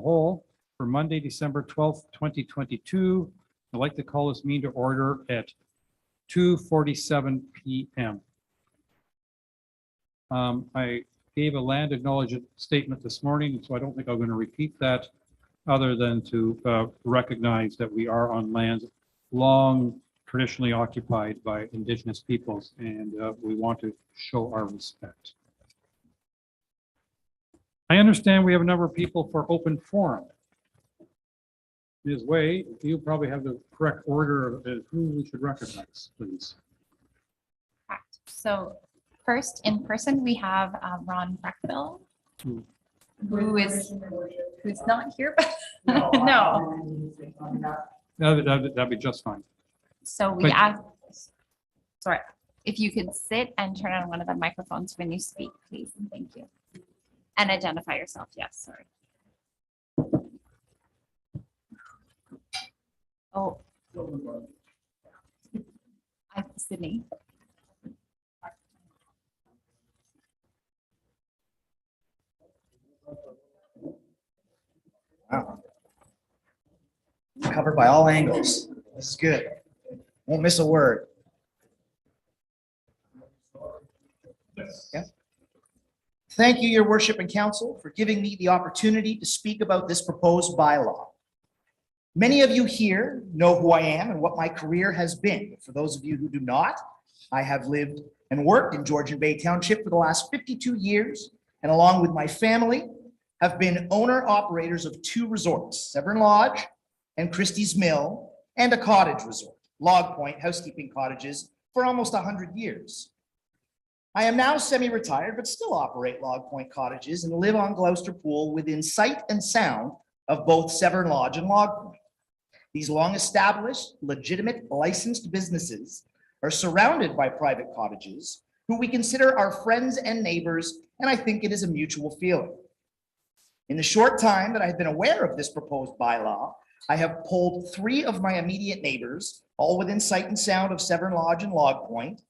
whole for Monday, December 12th, 2022. I'd like to call this meeting to order at 2:47 p.m. I gave a land acknowledgement statement this morning, so I don't think I'm going to repeat that, other than to recognize that we are on lands long traditionally occupied by Indigenous peoples, and we want to show our respect. I understand we have a number of people for open forum. Ms. Way, you probably have the correct order of who we should recognize, please. Correct. So first, in person, we have Ron Breckville, who's not here, but no. That'd be just fine. So we ask, sorry, if you could sit and turn on one of the microphones when you speak, please, and thank you. And identify yourself. Yes, sorry. Oh, I'm Sydney. Wow. Covered by all angles. This is good. Won't miss a word. Yeah. Thank you, Your Worship and Council, for giving me the opportunity to speak about this proposed bylaw. Many of you here know who I am and what my career has been. For those of you who do not, I have lived and worked in Georgian Bay Township for the last 52 years, and along with my family, have been owner-operators of 2 resorts, Severn Lodge and Christie's Mill, and a cottage resort, Log Point Housekeeping Cottages, for almost 100 years. I am now semi-retired, but still operate Log Point Cottages and live on Gloucester Pool within sight and sound of both Severn Lodge and Log Point. These long-established, legitimate, licensed businesses are surrounded by private cottages who we consider our friends and neighbors, and I think it is a mutual feeling. In the short time that I have been aware of this proposed bylaw, I have polled 3 of my immediate neighbors, all within sight and sound of Severn Lodge and Log Point,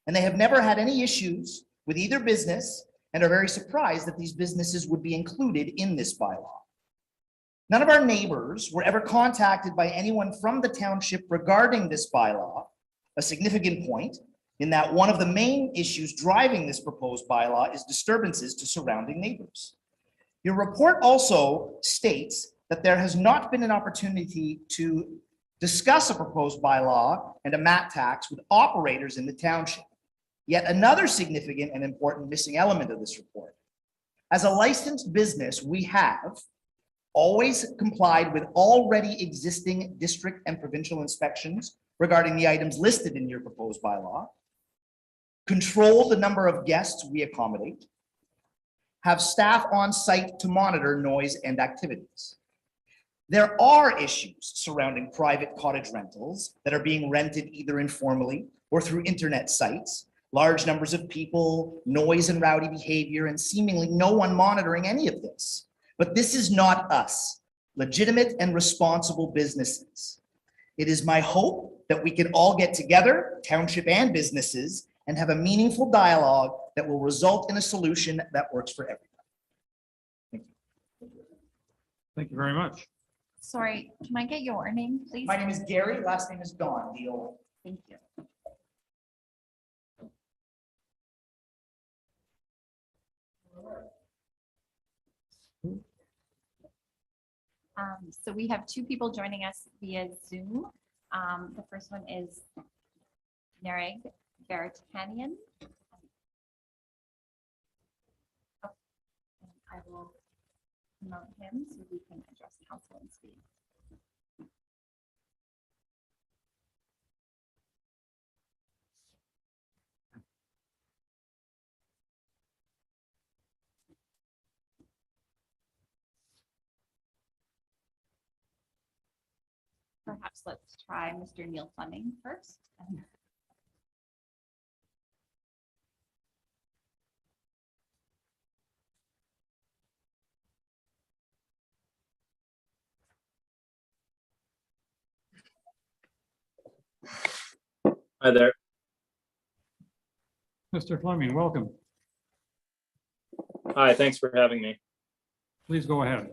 and they have never had any issues with either business and are very surprised that these businesses would be included in this bylaw. None of our neighbors were ever contacted by anyone from the township regarding this bylaw, a significant point in that one of the main issues driving this proposed bylaw is disturbances to surrounding neighbors. Your report also states that there has not been an opportunity to discuss a proposed bylaw and a MAT tax with operators in the township. Yet another significant and important missing element of this report. As a licensed business, we have always complied with already existing district and provincial inspections regarding the items listed in your proposed bylaw, control the number of guests we accommodate, have staff on site to monitor noise and activities. There are issues surrounding private cottage rentals that are being rented either informally or through internet sites, large numbers of people, noise and rowdy behavior, and seemingly no one monitoring any of this. But this is not us, legitimate and responsible businesses. It is my hope that we can all get together, township and businesses, and have a meaningful dialogue that will result in a solution that works for everyone. Thank you. Thank you very much. Sorry, can I get your name, please? My name is Gary, last name is Don, D-O-N. Thank you. So we have 2 people joining us via Zoom. The first one is Nareg Veritanian. Oh, and I will promote him so we can address council and speak. Perhaps let's try Mr. Neil Fleming first. Hi there. Mr. Fleming, welcome. Hi, thanks for having me. Please go ahead.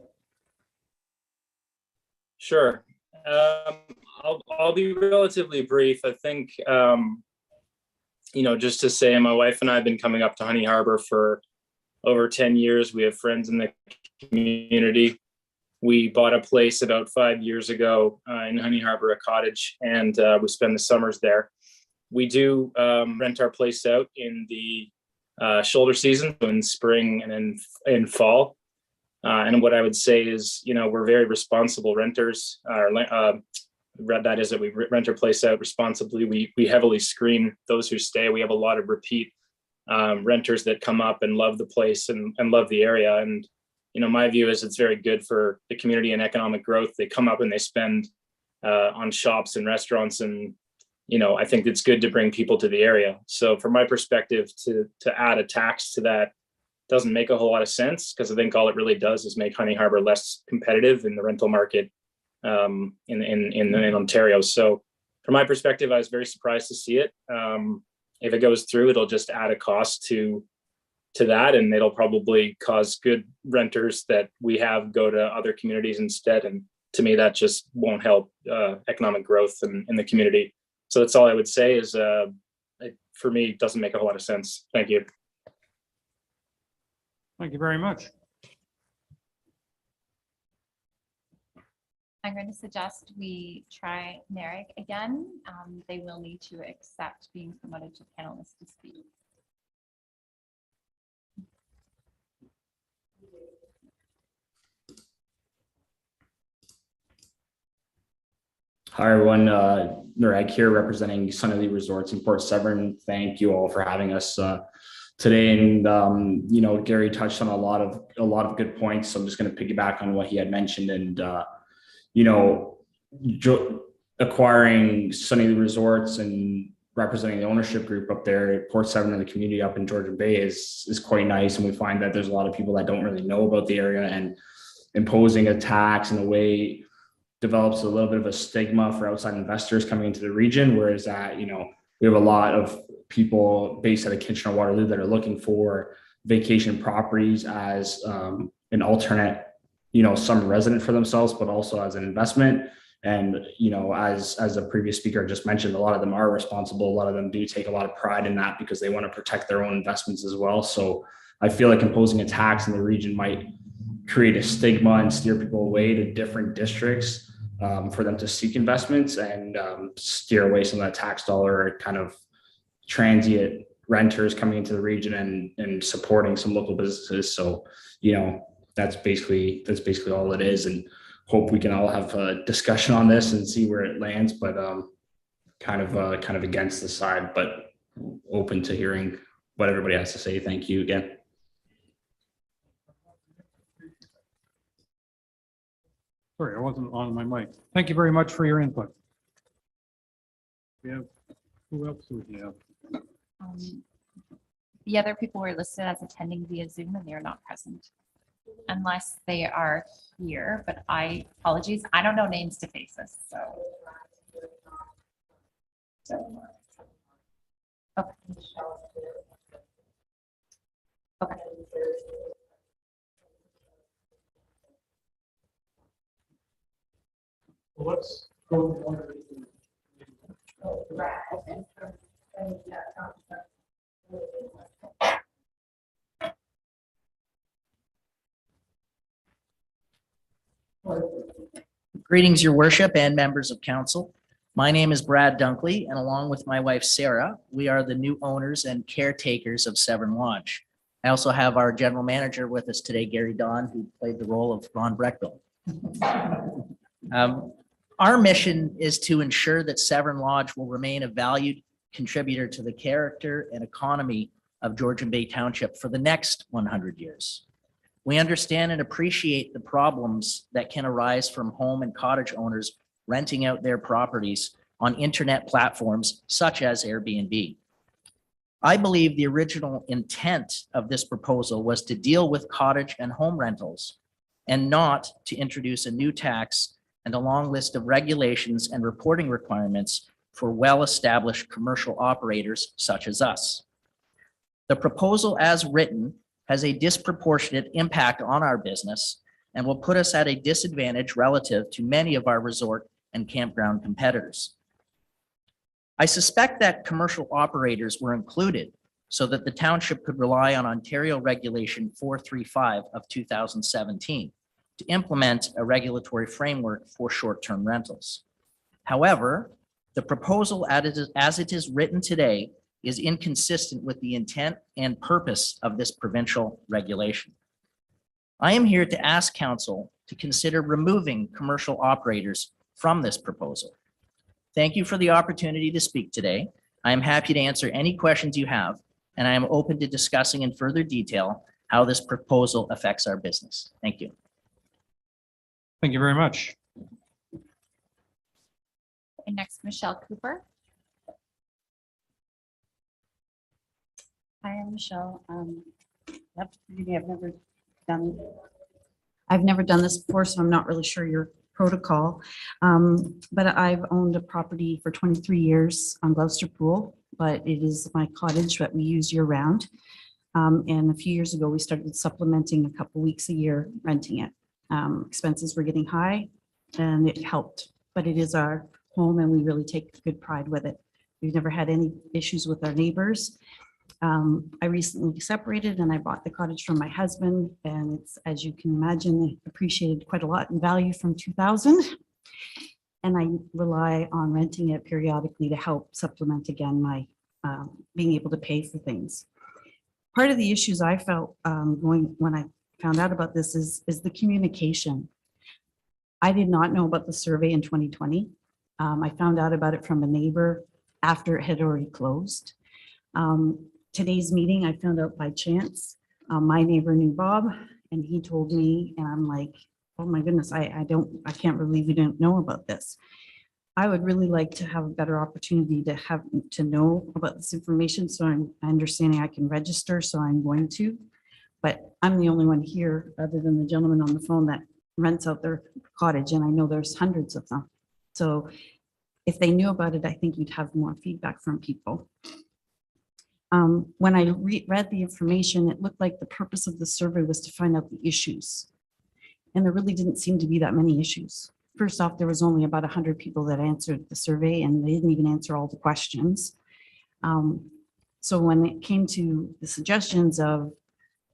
Sure. I'll be relatively brief. I think, just to say, my wife and I have been coming up to Honey Harbor for over 10 years. We have friends in the community. We bought a place about 5 years ago in Honey Harbor, a cottage, and we spend the summers there. We do rent our place out in the shoulder season, in spring and in fall. And what I would say is, we're very responsible renters. That is that we rent our place out responsibly. We heavily screen those who stay. We have a lot of repeat renters that come up and love the place and love the area. And, my view is it's very good for the community and economic growth. They come up and they spend on shops and restaurants, and I think it's good to bring people to the area. So from my perspective, to add a tax to that doesn't make a whole lot of sense, because I think all it really does is make Honey Harbor less competitive in the rental market in Ontario. So from my perspective, I was very surprised to see it. If it goes through, it'll just add a cost to that, and it'll probably cause good renters that we have go to other communities instead. And to me, that just won't help economic growth in the community. So that's all I would say is, for me, it doesn't make a whole lot of sense. Thank you. Thank you very much. I'm going to suggest we try Narek again. They will need to accept being promoted to panelist to speak. Hi, everyone. Nareg here representing Sunnylee Resorts in Port Severn. Thank you all for having us today. And, Gary touched on a lot of good points. So I'm just going to piggyback on what he had mentioned. And, acquiring Sunnylee Resorts and representing the ownership group up there at Port Severn and the community up in Georgian Bay is quite nice. And we find that there's a lot of people that don't really know about the area, and imposing a tax in a way develops a little bit of a stigma for outside investors coming into the region. Whereas that, we have a lot of people based out of Kitchener-Waterloo that are looking for vacation properties as an alternate, summer resident for themselves, but also as an investment. And, as a previous speaker just mentioned, a lot of them are responsible. A lot of them do take a lot of pride in that because they want to protect their own investments as well. So I feel like imposing a tax in the region might create a stigma and steer people away to different districts for them to seek investments, and steer away some of that tax dollar kind of transient renters coming into the region and supporting some local businesses. So, that's basically all it is, and hope we can all have a discussion on this and see where it lands, but kind of against the side, but open to hearing what everybody has to say. Thank you again. Sorry, I wasn't on my mic. Thank you very much for your input. We have, who else do we have? The other people were listed as attending via Zoom, and they are not present unless they are here, but apologies. I don't know names to faces, so. Okay. Okay. Let's go. Greetings, Your Worship and members of council. My name is Brad Dunkley, and along with my wife, Sarah, we are the new owners and caretakers of Severn Lodge. I also have our general manager with us today, Gary Don, who played the role of Ron Breckville. Our mission is to ensure that Severn Lodge will remain a valued contributor to the character and economy of Georgian Bay Township for the next 100 years. We understand and appreciate the problems that can arise from home and cottage owners renting out their properties on internet platforms such as Airbnb. I believe the original intent of this proposal was to deal with cottage and home rentals, and not to introduce a new tax and a long list of regulations and reporting requirements for well-established commercial operators such as us. The proposal as written has a disproportionate impact on our business and will put us at a disadvantage relative to many of our resort and campground competitors. I suspect that commercial operators were included so that the township could rely on Ontario Regulation 435 of 2017 to implement a regulatory framework for short-term rentals. However, the proposal as it is written today is inconsistent with the intent and purpose of this provincial regulation. I am here to ask council to consider removing commercial operators from this proposal. Thank you for the opportunity to speak today. I am happy to answer any questions you have, and I am open to discussing in further detail how this proposal affects our business. Thank you. Thank you very much. And next, Michelle Cooper. Hi, I'm Michelle. Yep, maybe I've never done this before, so I'm not really sure your protocol. But I've owned a property for 23 years on Gloucester Pool, but it is my cottage that we use year round. And a few years ago, we started supplementing a couple weeks a year, renting it. Expenses were getting high and it helped, but it is our home and we really take good pride with it. We've never had any issues with our neighbors. I recently separated and I bought the cottage from my husband, and it's, as you can imagine, appreciated quite a lot in value from 2000. And I rely on renting it periodically to help supplement again my being able to pay for things. Part of the issues I felt when I found out about this is the communication. I did not know about the survey in 2020. I found out about it from a neighbor after it had already closed. Today's meeting, I found out by chance. My neighbor knew Bob and he told me, and I'm like, oh my goodness, I can't believe we didn't know about this. I would really like to have a better opportunity to know about this information, so I'm understanding I can register, so I'm going to. But I'm the only one here, other than the gentleman on the phone, that rents out their cottage, and I know there's hundreds of them. So if they knew about it, I think you'd have more feedback from people. When I read the information, it looked like the purpose of the survey was to find out the issues. And there really didn't seem to be that many issues. First off, there was only about 100 people that answered the survey, and they didn't even answer all the questions. So when it came to the suggestions of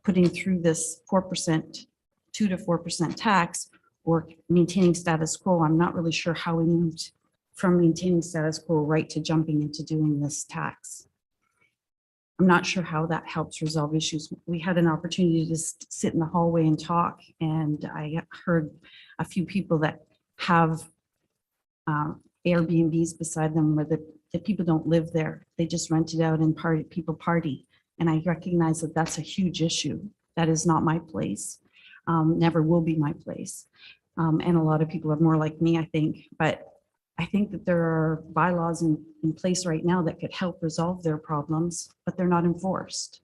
putting through this 4%, 2 to 4% tax, or maintaining status quo, I'm not really sure how we moved from maintaining status quo right to jumping into doing this tax. I'm not sure how that helps resolve issues. We had an opportunity to just sit in the hallway and talk, and I heard a few people that have Airbnbs beside them where the people don't live there. They just rent it out and people party. And I recognize that that's a huge issue. That is not my place. Never will be my place. And a lot of people are more like me, I think. But I think that there are bylaws in place right now that could help resolve their problems, but they're not enforced.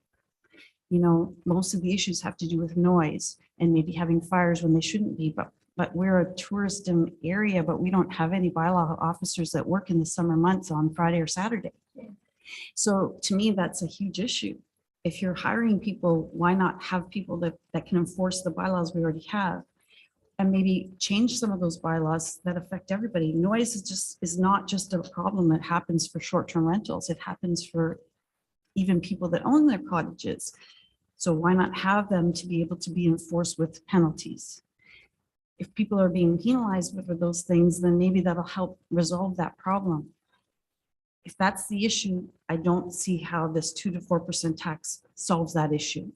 You know, most of the issues have to do with noise and maybe having fires when they shouldn't be, but we're a tourism area, but we don't have any bylaw officers that work in the summer months on Friday or Saturday. So to me, that's a huge issue. If you're hiring people, why not have people that can enforce the bylaws we already have? And maybe change some of those bylaws that affect everybody. Noise is not just a problem that happens for short-term rentals. It happens for even people that own their cottages. So why not have them to be able to be enforced with penalties? If people are being penalized for those things, then maybe that'll help resolve that problem. If that's the issue, I don't see how this 2 to 4% tax solves that issue.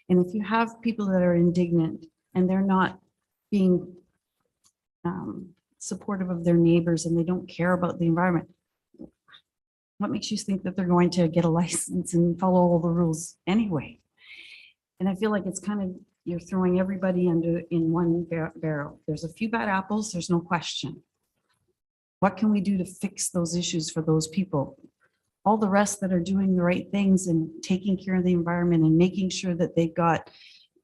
And if you have people that are indignant and they're not being supportive of their neighbors and they don't care about the environment, what makes you think that they're going to get a license and follow all the rules anyway? And I feel like it's kind of, you're throwing everybody in one barrel. There's a few bad apples, there's no question. What can we do to fix those issues for those people? All the rest that are doing the right things and taking care of the environment and making sure that they've got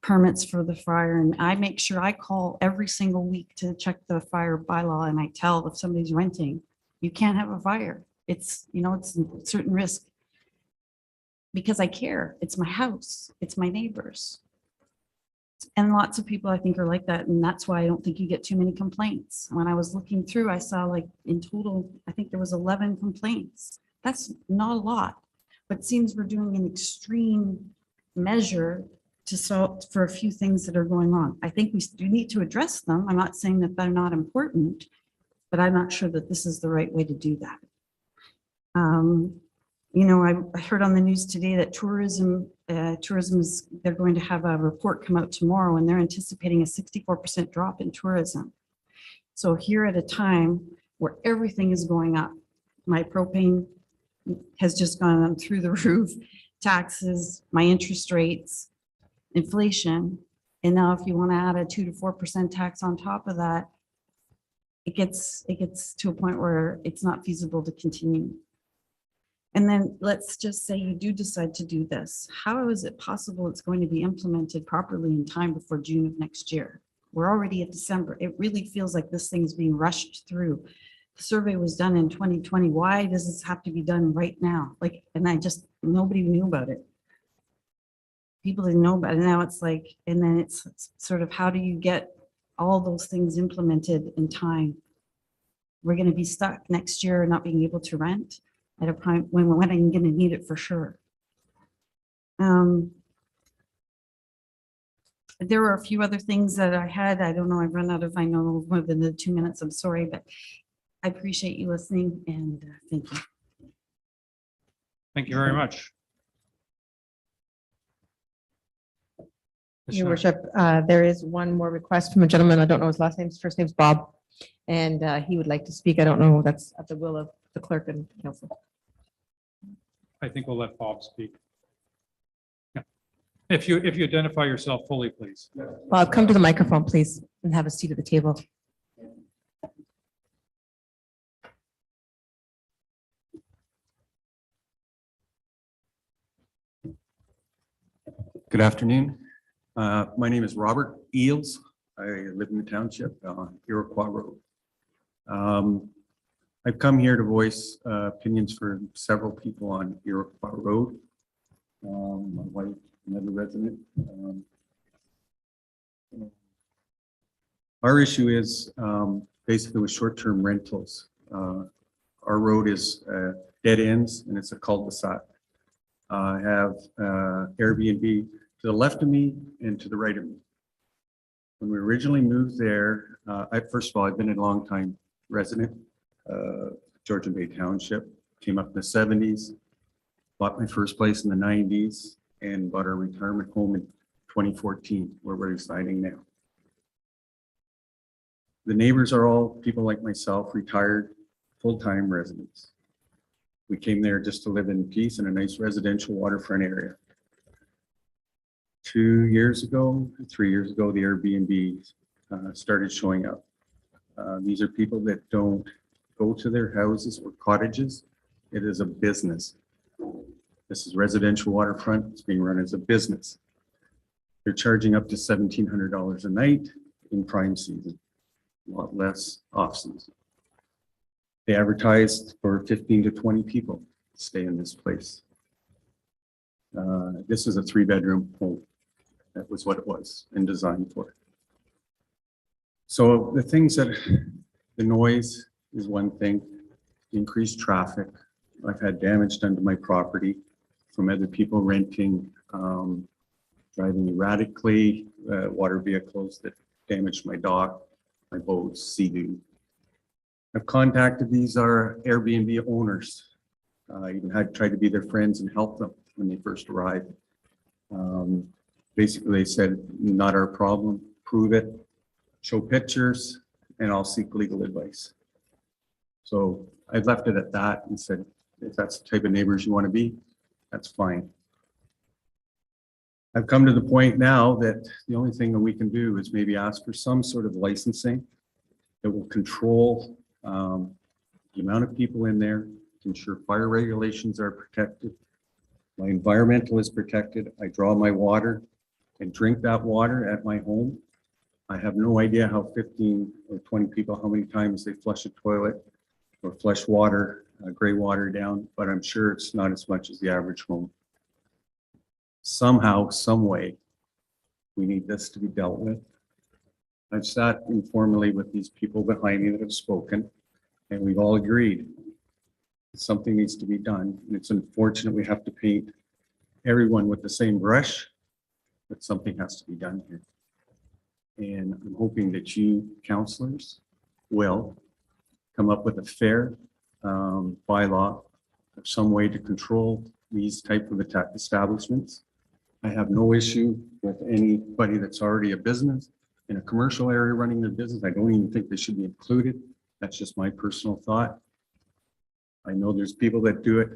permits for the fire. And I make sure I call every single week to check the fire bylaw, and I tell if somebody's renting, you can't have a fire. It's, you know, it's a certain risk because I care. It's my house, it's my neighbors. And lots of people I think are like that. And that's why I don't think you get too many complaints. When I was looking through, I saw like in total, I think there was 11 complaints. That's not a lot, but it seems we're doing an extreme measure to solve for a few things that are going on. I think we do need to address them. I'm not saying that they're not important, but I'm not sure that this is the right way to do that. You know, I heard on the news today that tourism is, they're going to have a report come out tomorrow and they're anticipating a 64% drop in tourism. So here at a time where everything is going up, my propane has just gone through the roof, taxes, my interest rates, inflation. And now if you want to add a 2 to 4% tax on top of that, it gets to a point where it's not feasible to continue. And then let's just say you do decide to do this. How is it possible it's going to be implemented properly in time before June of next year? We're already at December. It really feels like this thing's being rushed through. The survey was done in 2020. Why does this have to be done right now? Like, and nobody knew about it. People didn't know about it. Now it's like, and then it's sort of, how do you get all those things implemented in time? We're going to be stuck next year not being able to rent at a point when I'm going to need it for sure. There were a few other things that I had. I don't know, I've run out of, I know more than the 2 minutes, I'm sorry, but I appreciate you listening and thank you. Thank you very much. Your worship, there is one more request from a gentleman. I don't know his last name. His first name's Bob. And he would like to speak. I don't know. That's at the will of the clerk and council. I think we'll let Bob speak. Yeah. If you identify yourself fully, please. Bob, come to the microphone, please, and have a seat at the table. Good afternoon. My name is Robert Eels. I live in the township on Iroquois Road. I've come here to voice opinions for several people on Iroquois Road. My wife, another resident. Our issue is basically with short-term rentals. Our road is dead ends and it's a cul-de-sac. I have Airbnb to the left of me and to the right of me. When we originally moved there, first of all, I've been a long time resident, Georgian Bay Township, came up in the 70s, bought my first place in the 90s, and bought our retirement home in 2014, where we're residing now. The neighbors are all people like myself, retired, full-time residents. We came there just to live in peace in a nice residential waterfront area. 2 years ago, 3 years ago, the Airbnb started showing up. These are people that don't go to their houses or cottages. It is a business. This is residential waterfront. It's being run as a business. They're charging up to $1,700 a night in prime season, a lot less off season. They advertised for 15 to 20 people to stay in this place. This is a 3-bedroom home. That was what it was and designed for. So the things that, the noise is one thing, increased traffic. I've had damage done to my property from other people renting, driving erratically, water vehicles that damaged my dock, my boats, sea-doo. I've contacted these Airbnb owners. I even had tried to be their friends and help them when they first arrived. Basically, they said, not our problem, prove it, show pictures, and I'll seek legal advice. So I left it at that and said, if that's the type of neighbors you want to be, that's fine. I've come to the point now that the only thing that we can do is maybe ask for some sort of licensing that will control the amount of people in there to ensure fire regulations are protected. My environmental is protected. I draw my water and drink that water at my home. I have no idea how 15 or 20 people, how many times they flush a toilet or flush water, gray water down, but I'm sure it's not as much as the average home. Somehow, some way, We need this to be dealt with. I've sat informally with these people behind me that have spoken, and we've all agreed something needs to be done. And it's unfortunate we have to paint everyone with the same brush, but something has to be done here. And I'm hoping that you counselors will come up with a fair bylaw or some way to control these type of establishments. I have no issue with anybody that's already a business in a commercial area running their business. I don't even think they should be included. That's just my personal thought. I know there's people that do it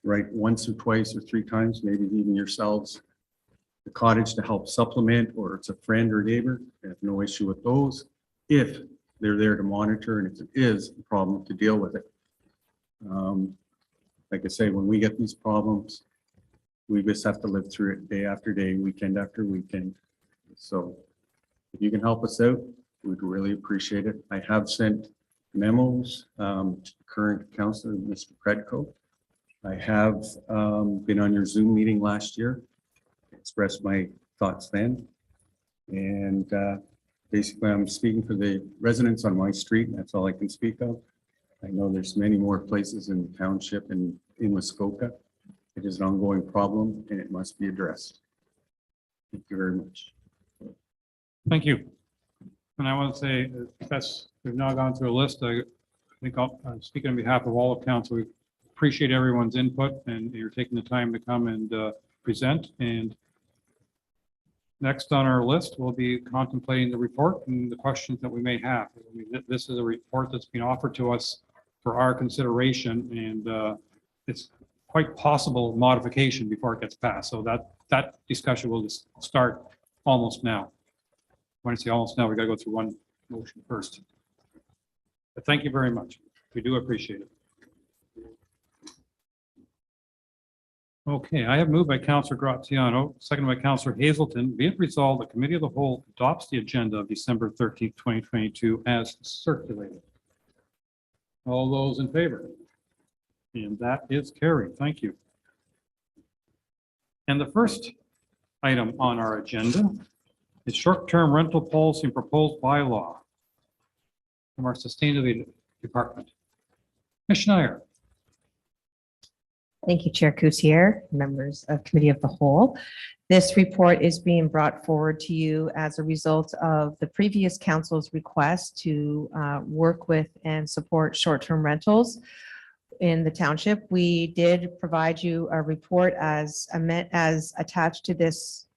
right once or twice or three times, maybe even yourselves. The cottage to help supplement, or it's a friend or neighbor. I have no issue with those if they're there to monitor, and if it is a problem, to deal with it. Like I say, when we get these problems, we just have to live through it day after day, weekend after weekend. So if you can help us out, we'd really appreciate it. I have sent memos to the current councillor, Mr. Predko. I have been on your Zoom meeting last year, expressed my thoughts then. And basically, I'm speaking for the residents on my street, and that's all I can speak of. I know there's many more places in the township and in Muskoka. It is an ongoing problem, and it must be addressed. Thank you very much. Thank you. And I want to say, we've now gone through a list. I think I'm speaking on behalf of all of council. We appreciate everyone's input, and you're taking the time to come and present. And next on our list, we'll be contemplating the report and the questions that we may have. I mean, this is a report that's been offered to us for our consideration, and it's quite possible modification before it gets passed. So that discussion will just start almost now. When I say almost now, we got to go through one motion first. But thank you very much. We do appreciate it. Okay, I have moved by Councillor Graziano, seconded by Councillor Hazelton. Be it resolved, the Committee of the Whole adopts the agenda of December 13th, 2022 as circulated. All those in favor? And that is carried. Thank you. And the first item on our agenda is short-term rental policy and proposed bylaw from our Sustainability Department. Ms. Schneier. Thank you, Chair Coutier, members of Committee of the Whole. This report is being brought forward to you as a result of the previous council's request to work with and support short-term rentals in the township. We did provide you a report as attached to this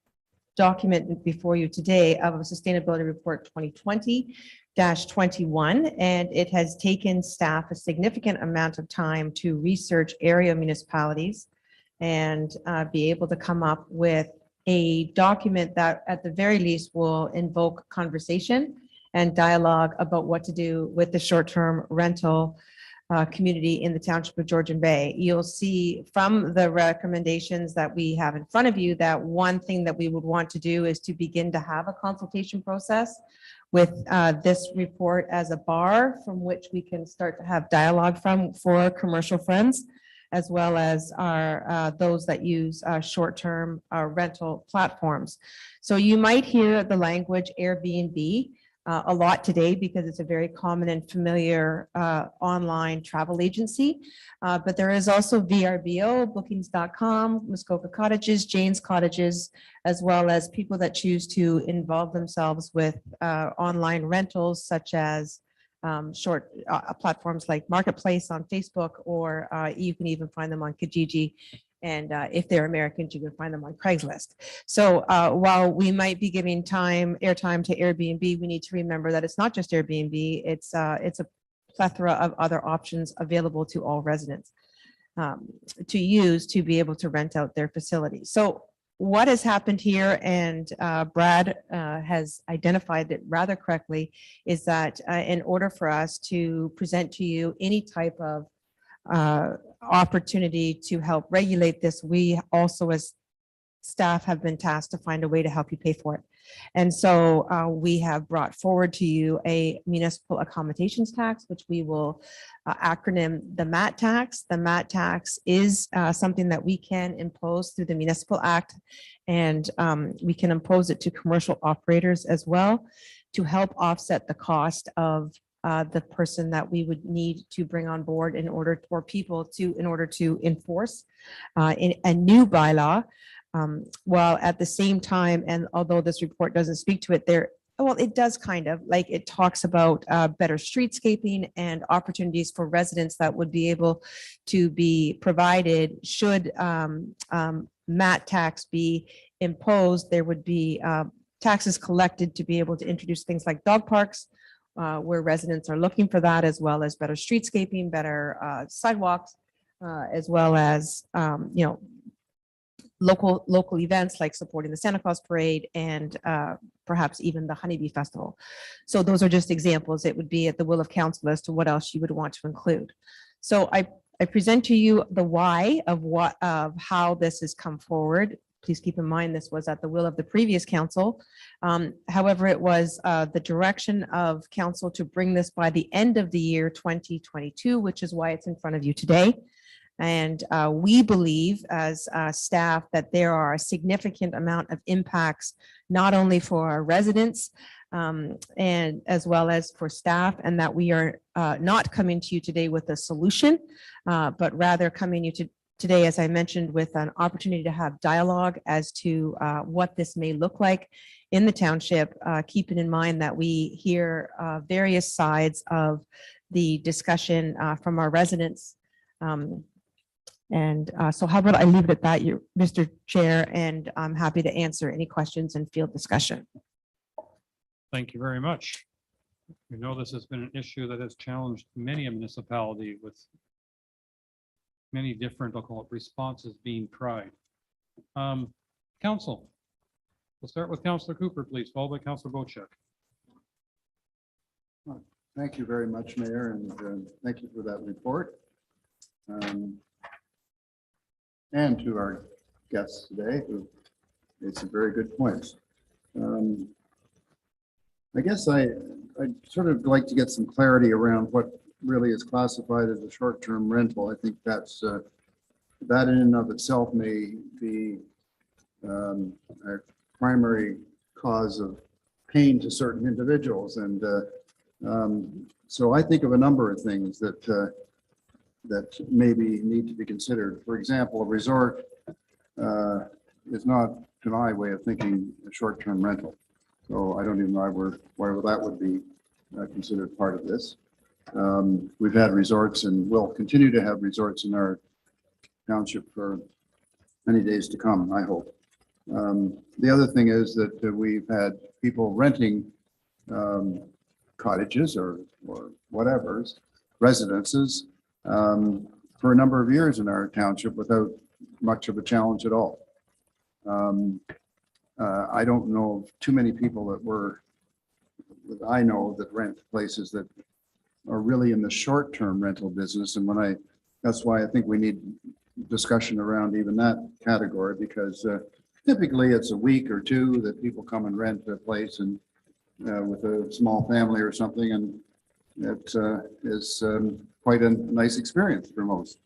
document before you today of a Sustainability Report 2020-21, and it has taken staff a significant amount of time to research area municipalities and be able to come up with a document that at the very least will invoke conversation and dialogue about what to do with the short-term rental community in the township of Georgian Bay. You'll see from the recommendations that we have in front of you that one thing that we would want to do is to begin to have a consultation process with this report as a bar from which we can start to have dialogue from for commercial friends, as well as our those that use short-term rental platforms. So you might hear the language Airbnb a lot today because it's a very common and familiar online travel agency. But there is also VRBO, bookings.com, Muskoka Cottages, Jane's Cottages, as well as people that choose to involve themselves with online rentals such as short platforms like Marketplace on Facebook, or you can even find them on Kijiji. And if they're Americans, you can find them on Craigslist. So while we might be giving airtime to Airbnb, we need to remember that it's not just Airbnb, it's a plethora of other options available to all residents to use to be able to rent out their facilities. So what has happened here, and Brad has identified it rather correctly, is that in order for us to present to you any type of opportunity to help regulate this, we also as staff have been tasked to find a way to help you pay for it. And so we have brought forward to you a municipal accommodations tax, which we will acronym the MAT tax. The MAT tax is something that we can impose through the Municipal Act, and we can impose it to commercial operators as well to help offset the cost of the person that we would need to bring on board in order for people to, in order to enforce in a new bylaw. While at the same time, and although this report doesn't speak to it, there, well, it does kind of, like, it talks about better streetscaping and opportunities for residents that would be able to be provided should MAT tax be imposed. There would be taxes collected to be able to introduce things like dog parks, where residents are looking for that, as well as better streetscaping, better sidewalks, as well as, you know, local events like supporting the Santa Claus Parade and perhaps even the Honeybee Festival. So those are just examples. It would be at the will of council as to what else you would want to include. So I present to you the why of how this has come forward. Please keep in mind, this was at the will of the previous council. However, it was the direction of council to bring this by the end of the year 2022, which is why it's in front of you today. And we believe as staff that there are a significant amount of impacts, not only for our residents and as well as for staff, and that we are not coming to you today with a solution, but rather coming to you today, as I mentioned, with an opportunity to have dialogue as to what this may look like in the township, keeping in mind that we hear various sides of the discussion from our residents. So how about I leave it at that, Mr. Chair, and I'm happy to answer any questions and field discussion. Thank you very much. We know this has been an issue that has challenged many a municipality with many different, I'll call it, responses being tried. Council, we'll start with Councillor Cooper, please, followed by Councillor Bochek. Thank you very much, Mayor, and thank you for that report. And to our guests today, who made some very good points. I guess I'd sort of like to get some clarity around what really is classified as a short-term rental. I think that's that in and of itself may be a primary cause of pain to certain individuals, and so I think of a number of things that that maybe need to be considered. For example, a resort is not, to my way of thinking, a short-term rental. So I don't even know why that would be considered part of this. We've had resorts and will continue to have resorts in our township for many days to come, I hope. The other thing is that we've had people renting cottages or whatever's residences for a number of years in our township without much of a challenge at all. I don't know of too many people that I know that rent places that are really in the short-term rental business. And that's why I think we need discussion around even that category, because typically it's a week or two that people come and rent a place and with a small family or something, and it is quite a nice experience for most.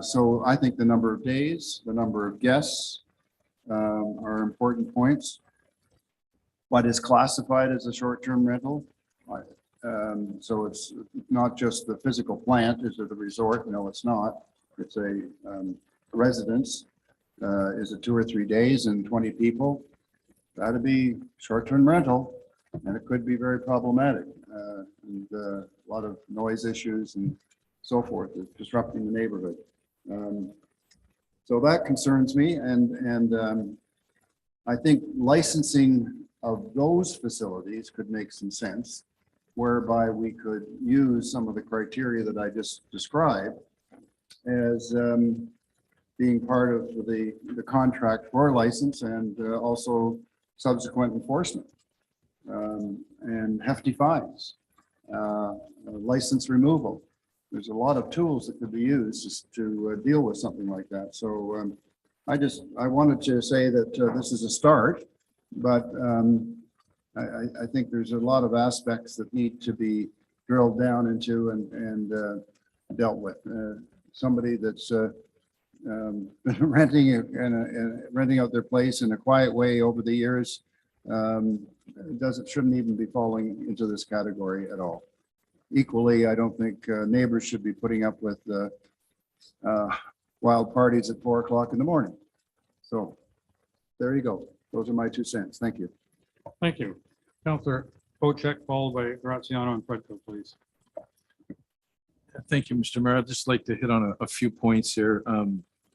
So I think the number of days, the number of guests are important points. What is classified as a short-term rental? So it's not just the physical plant. Is it a resort? No, it's not. It's a residence. Is it 2 or 3 days and 20 people? That'd be short-term rental, and it could be very problematic. And a lot of noise issues and so forth, disrupting the neighborhood. So that concerns me, and I think licensing of those facilities could make some sense, whereby we could use some of the criteria that I just described as being part of the contract for license, and also subsequent enforcement and hefty fines, license removal. There's a lot of tools that could be used just to deal with something like that. So I wanted to say that this is a start. But I think there's a lot of aspects that need to be drilled down into and dealt with. Somebody that's renting and renting out their place in a quiet way over the years shouldn't even be falling into this category at all. Equally, I don't think neighbors should be putting up with wild parties at 4 o'clock in the morning. So there you go. Those are my 2 cents. Thank you. Thank you. Councillor Bocek, followed by Graziano and Fredko, please. Thank you, Mr. Mayor. I'd just like to hit on a few points here.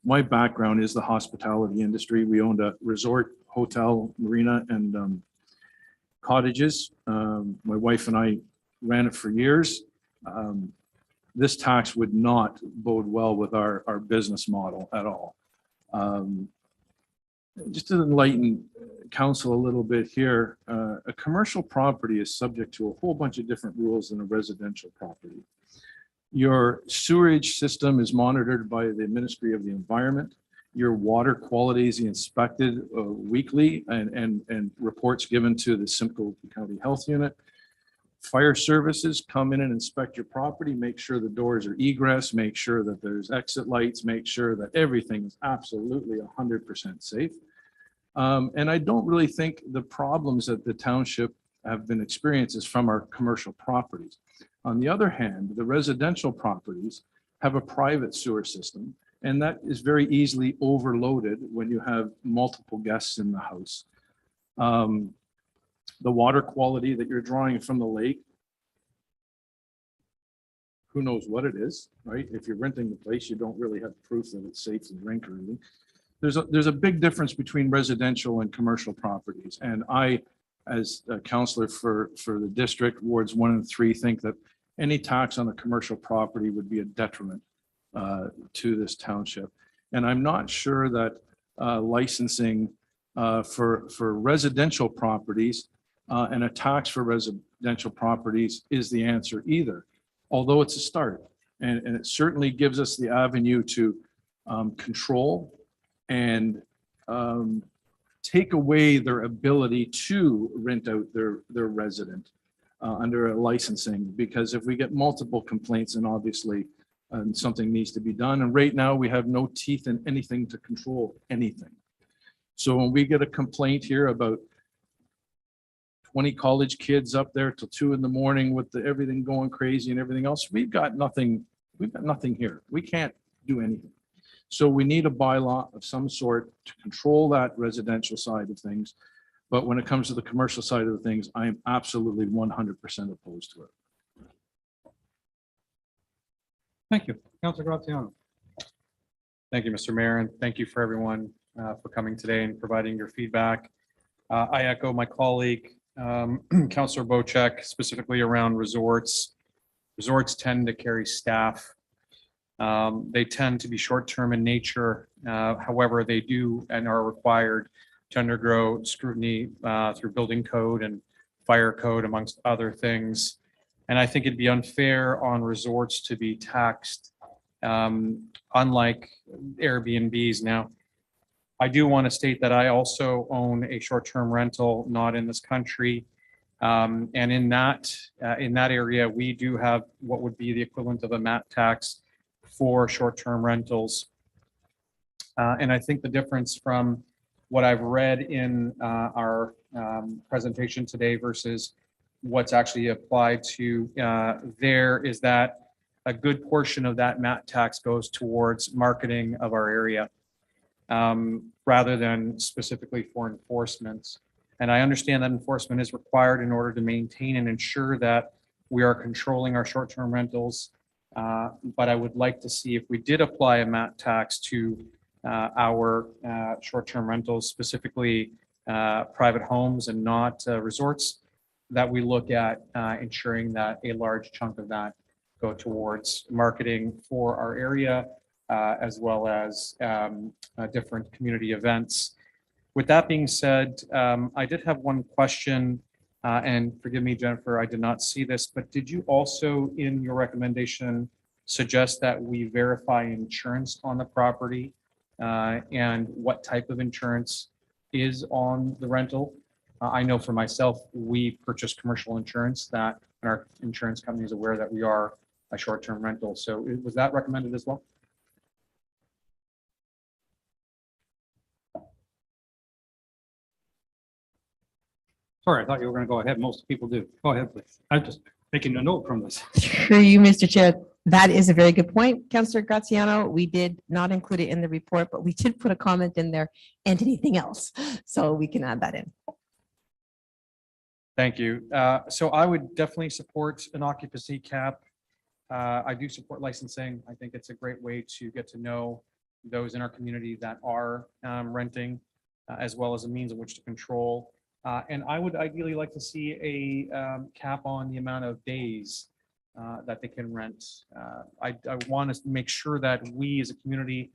My background is the hospitality industry. We owned a resort, hotel, marina, and cottages. My wife and I ran it for years. This tax would not bode well with our business model at all. Just to enlighten council a little bit here, a commercial property is subject to a whole bunch of different rules than a residential property. Your sewerage system is monitored by the Ministry of the Environment. Your water quality is inspected weekly and reports given to the Simcoe County Health Unit. Fire services come in and inspect your property, make sure the doors are egress, make sure that there's exit lights, make sure that everything is absolutely 100% safe. And I don't really think the problems that the township have been experiencing from our commercial properties. On the other hand, the residential properties have a private sewer system, and that is very easily overloaded when you have multiple guests in the house. The water quality that you're drawing from the lake, who knows what it is, right? If you're renting the place, you don't really have proof that it's safe to drink or anything. There's a big difference between residential and commercial properties. And I, as a councillor for the district, wards 1 and 3, think that any tax on a commercial property would be a detriment to this township. And I'm not sure that licensing for residential properties and a tax for residential properties is the answer either, although it's a start. And it certainly gives us the avenue to control and take away their ability to rent out their resident under a licensing, because if we get multiple complaints, and obviously something needs to be done. And right now we have no teeth in anything to control anything. So when we get a complaint here about 20 college kids up there till 2 in the morning with everything going crazy and everything else, we've got nothing here. We can't do anything. So we need a bylaw of some sort to control that residential side of things. But when it comes to the commercial side of the things, I am absolutely 100% opposed to it. Thank you. Councillor Graziano. Thank you, Mr. Mayor, and thank you for everyone for coming today and providing your feedback. I echo my colleague, Councillor Bocek, specifically around resorts. Resorts tend to carry staff. They tend to be short-term in nature. However, they do and are required to undergo scrutiny through building code and fire code, amongst other things. And I think it'd be unfair on resorts to be taxed, unlike Airbnbs. Now, I do want to state that I also own a short-term rental, not in this country. And in that area, we do have what would be the equivalent of a MAT tax for short-term rentals. And I think the difference from what I've read in our presentation today versus what's actually applied to there is that a good portion of that MAT tax goes towards marketing of our area rather than specifically for enforcement. And I understand that enforcement is required in order to maintain and ensure that we are controlling our short-term rentals. But I would like to see if we did apply a MAT tax to our short-term rentals, specifically private homes and not resorts, that we look at ensuring that a large chunk of that go towards marketing for our area, as well as different community events. With that being said, I did have one question, and forgive me, Jennifer, I did not see this, but did you also in your recommendation suggest that we verify insurance on the property and what type of insurance is on the rental? I know for myself, we purchase commercial insurance that, and our insurance company is aware that we are a short-term rental. So was that recommended as well? Sorry, I thought you were going to go ahead. Most people do. Go ahead, please. I'm just making a note from this. Through you, Mr. Chair, that is a very good point, Councillor Graziano. We did not include it in the report, but we did put a comment in there and anything else. So we can add that in. Thank you. So I would definitely support an occupancy cap. I do support licensing. I think it's a great way to get to know those in our community that are renting, as well as a means in which to control. And I would ideally like to see a cap on the amount of days that they can rent. I want to make sure that we as a community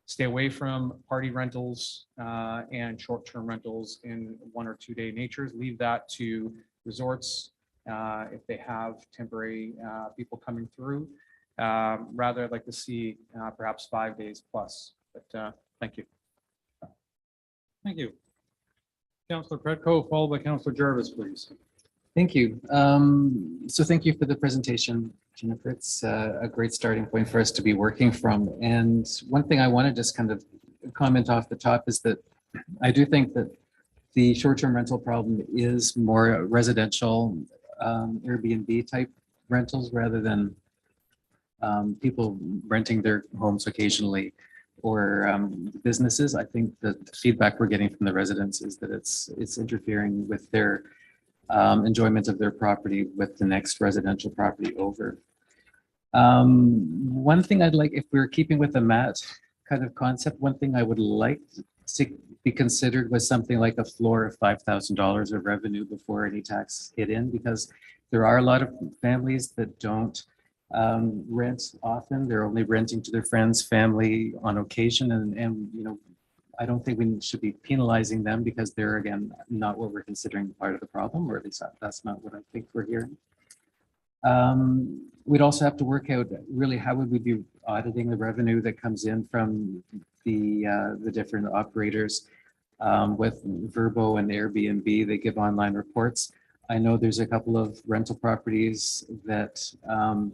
stay away from party rentals and short-term rentals in 1 or 2 day natures. Leave that to resorts if they have temporary people coming through. Rather, I'd like to see perhaps 5 days plus. But thank you. Thank you. Councillor Predko, followed by Councillor Jarvis, please. Thank you. So thank you for the presentation, Jennifer. It's a great starting point for us to be working from. And one thing I want to just kind of comment off the top is that I do think that the short-term rental problem is more residential Airbnb type rentals rather than people renting their homes occasionally or businesses. I think the feedback we're getting from the residents is that it's interfering with their enjoyment of their property with the next residential property over. One thing I'd like, if we're keeping with the MAT kind of concept, one thing I would like to be considered was something like a floor of $5,000 of revenue before any tax hit in, because there are a lot of families that don't rent often. They're only renting to their friends, family on occasion. And you know, I don't think we should be penalizing them because they're, again, not what we're considering part of the problem, or at least that's not what I think we're hearing. We'd also have to work out really how would we be auditing the revenue that comes in from the different operators. With Verbo and Airbnb, they give online reports. I know there's a couple of rental properties that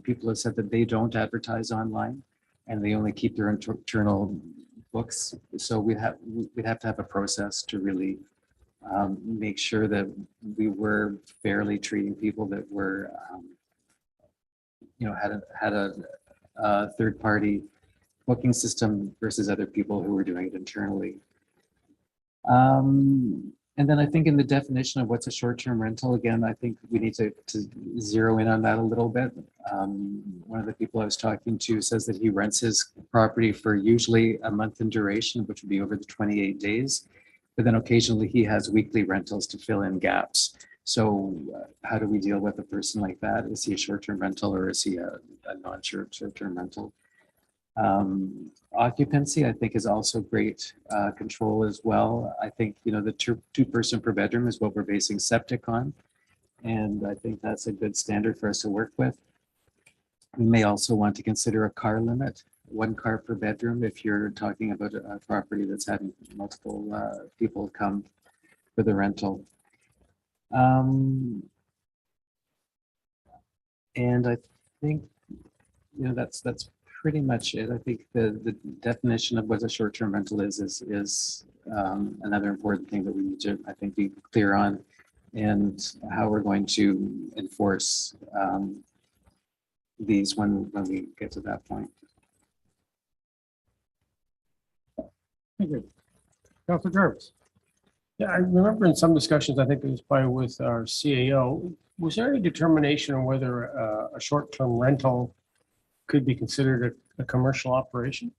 people have said that they don't advertise online and they only keep their internal books. So we'd have to have a process to really make sure that we were fairly treating people that were, you know, had a third party booking system versus other people who were doing it internally. And then I think in the definition of what's a short-term rental, again, I think we need to zero in on that a little bit. One of the people I was talking to says that he rents his property for usually a month in duration, which would be over the 28 days. But then occasionally he has weekly rentals to fill in gaps. So how do we deal with a person like that? Is he a short-term rental or is he a non-short-term rental? Occupancy, I think, is also great control as well. I think, you know, the two person per bedroom is what we're basing septic on. And I think that's a good standard for us to work with. We may also want to consider a car limit, 1 car per bedroom, if you're talking about a property that's having multiple people come for the rental. And I think, you know, that's pretty much it. I think the definition of what a short-term rental is another important thing that we need to, I think, be clear on, and how we're going to enforce these when we get to that point. Thank you. Councillor Jarvis. Yeah, I remember in some discussions, I think it was probably with our CAO, was there any determination on whether a short-term rental could be considered a commercial operation?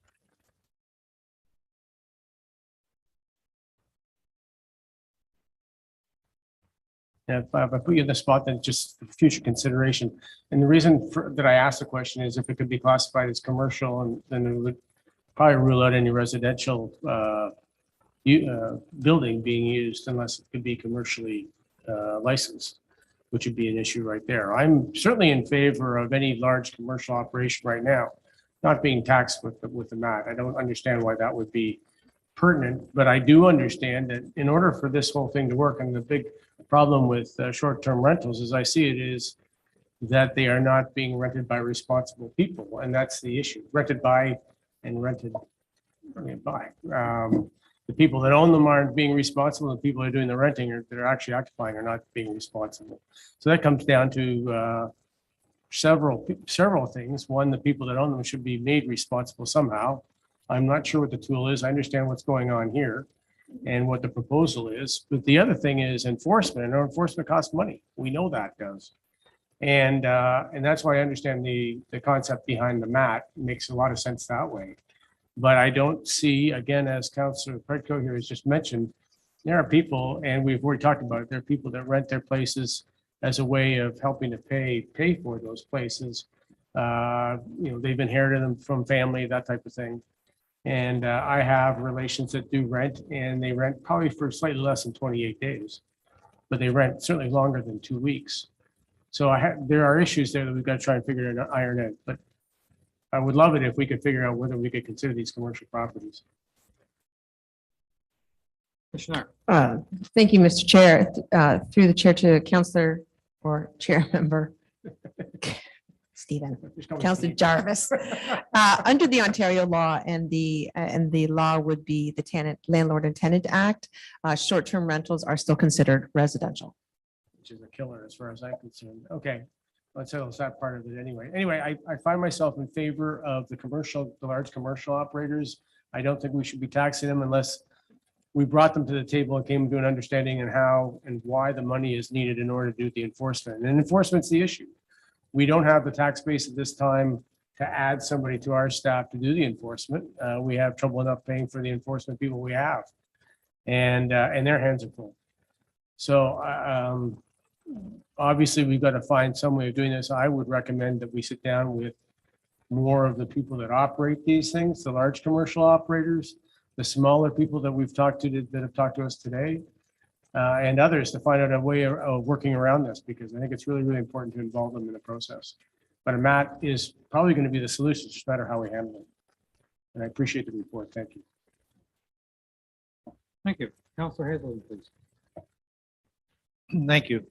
Yeah, if I put you in the spot, then just future consideration. And the reason that I asked the question is if it could be classified as commercial, and then it would probably rule out any residential building being used unless it could be commercially licensed, which would be an issue right there. I'm certainly in favor of any large commercial operation right now not being taxed with the MAT. I don't understand why that would be pertinent, but I do understand that in order for this whole thing to work, and the big problem with short-term rentals, as I see it, is that they are not being rented by responsible people, and that's the issue. Rented by and rented by. The people that own them aren't being responsible. The people that are doing the renting or that are actually occupying are not being responsible. So that comes down to several things. One, the people that own them should be made responsible somehow. I'm not sure what the tool is. I understand what's going on here and what the proposal is. But the other thing is enforcement, and enforcement costs money. We know that does. And that's why I understand the concept behind the mat. It makes a lot of sense that way. But I don't see, again, as Councillor Predko here has just mentioned, there are people, and we've already talked about it, there are people that rent their places as a way of helping to pay for those places. They've inherited them from family, that type of thing. And I have relations that do rent, and they rent probably for slightly less than 28 days, but they rent certainly longer than 2 weeks. So there are issues there that we've got to try and figure out, iron out. But I would love it if we could figure out whether we could consider these commercial properties. Commissioner. Thank you, Mr. Chair. Through the chair to Councillor or Chair Member Stephen, Councillor Jarvis. Under the Ontario law and the law would be the Landlord and Tenant Act, short-term rentals are still considered residential. Which is a killer as far as I'm concerned. Okay, let's settle that part of it anyway. Anyway, I find myself in favor of the large commercial operators. I don't think we should be taxing them unless we brought them to the table and came to an understanding and how and why the money is needed in order to do the enforcement. And enforcement's the issue. We don't have the tax base at this time to add somebody to our staff to do the enforcement. We have trouble enough paying for the enforcement people we have, and their hands are full. So obviously, we've got to find some way of doing this. I would recommend that we sit down with more of the people that operate these things, the large commercial operators, the smaller people that we've talked to that have talked to us today, and others to find out a way of working around this, because I think it's really, really important to involve them in the process. But a mat is probably going to be the solution. It's just a matter how we handle it. And I appreciate the report. Thank you. Thank you. Councillor Hazelwood, please. Thank you.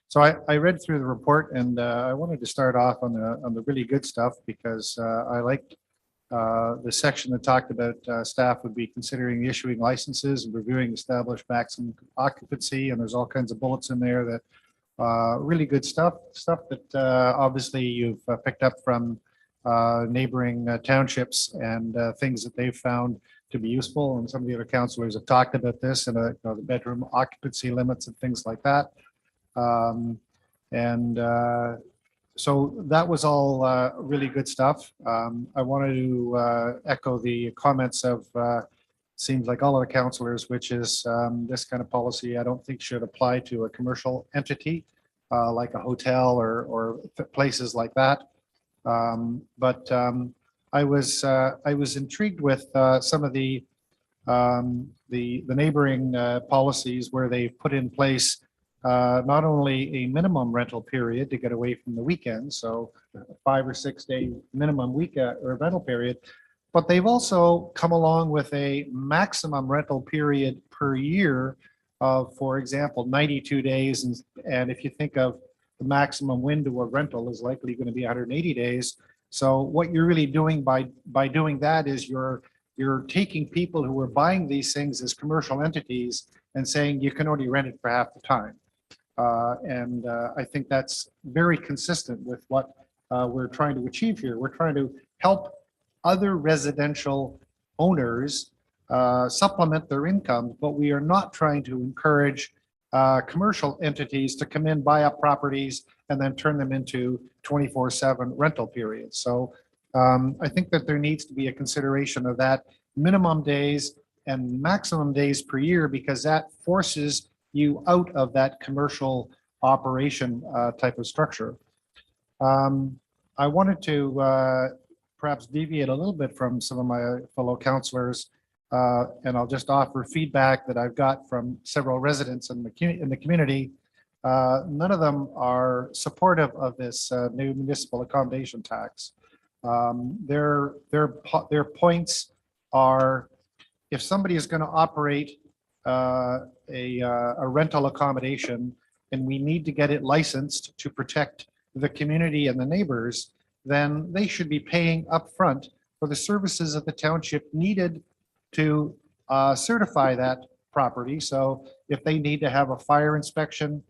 So I read through the report, and I wanted to start off on the really good stuff, because I liked the section that talked about staff would be considering issuing licenses and reviewing established maximum occupancy, and there's all kinds of bullets in there that really good stuff that obviously you've picked up from neighboring townships and things that they've found to be useful. And some of the other councillors have talked about this and the bedroom occupancy limits and things like that. So that was all really good stuff. I wanted to echo the comments of seems like all of the councillors, which is this kind of policy I don't think should apply to a commercial entity like a hotel or places like that. I was intrigued with some of the neighboring policies where they've put in place not only a minimum rental period to get away from the weekend, so a 5 or 6 day minimum weekend or rental period, but they've also come along with a maximum rental period per year of, for example, 92 days. And if you think of the maximum window of rental is likely going to be 180 days. So what you're really doing by doing that is you're taking people who are buying these things as commercial entities and saying you can only rent it for half the time. I think that's very consistent with what we're trying to achieve here. We're trying to help other residential owners supplement their income, but we are not trying to encourage commercial entities to come in, buy up properties, and then turn them into 24/7 rental periods. So I think that there needs to be a consideration of that minimum days and maximum days per year, because that forces you out of that commercial operation type of structure. I wanted to perhaps deviate a little bit from some of my fellow councillors, and I'll just offer feedback that I've got from several residents in the community. None of them are supportive of this new municipal accommodation tax. Their points are if somebody is going to operate a rental accommodation and we need to get it licensed to protect the community and the neighbors, then they should be paying upfront for the services that the township needed to certify that property. So if they need to have a fire inspection,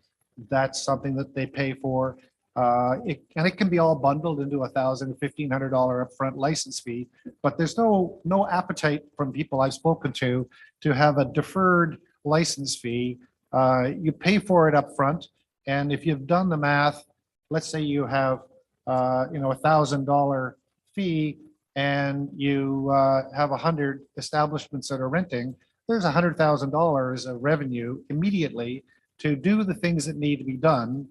that's something that they pay for. And it can be all bundled into $1,000, $1,500 upfront license fee, but there's no appetite from people I've spoken to have a deferred license fee. You pay for it upfront, and if you've done the math, let's say you have $1,000 fee, and you have 100 establishments that are renting, there's $100,000 of revenue immediately to do the things that need to be done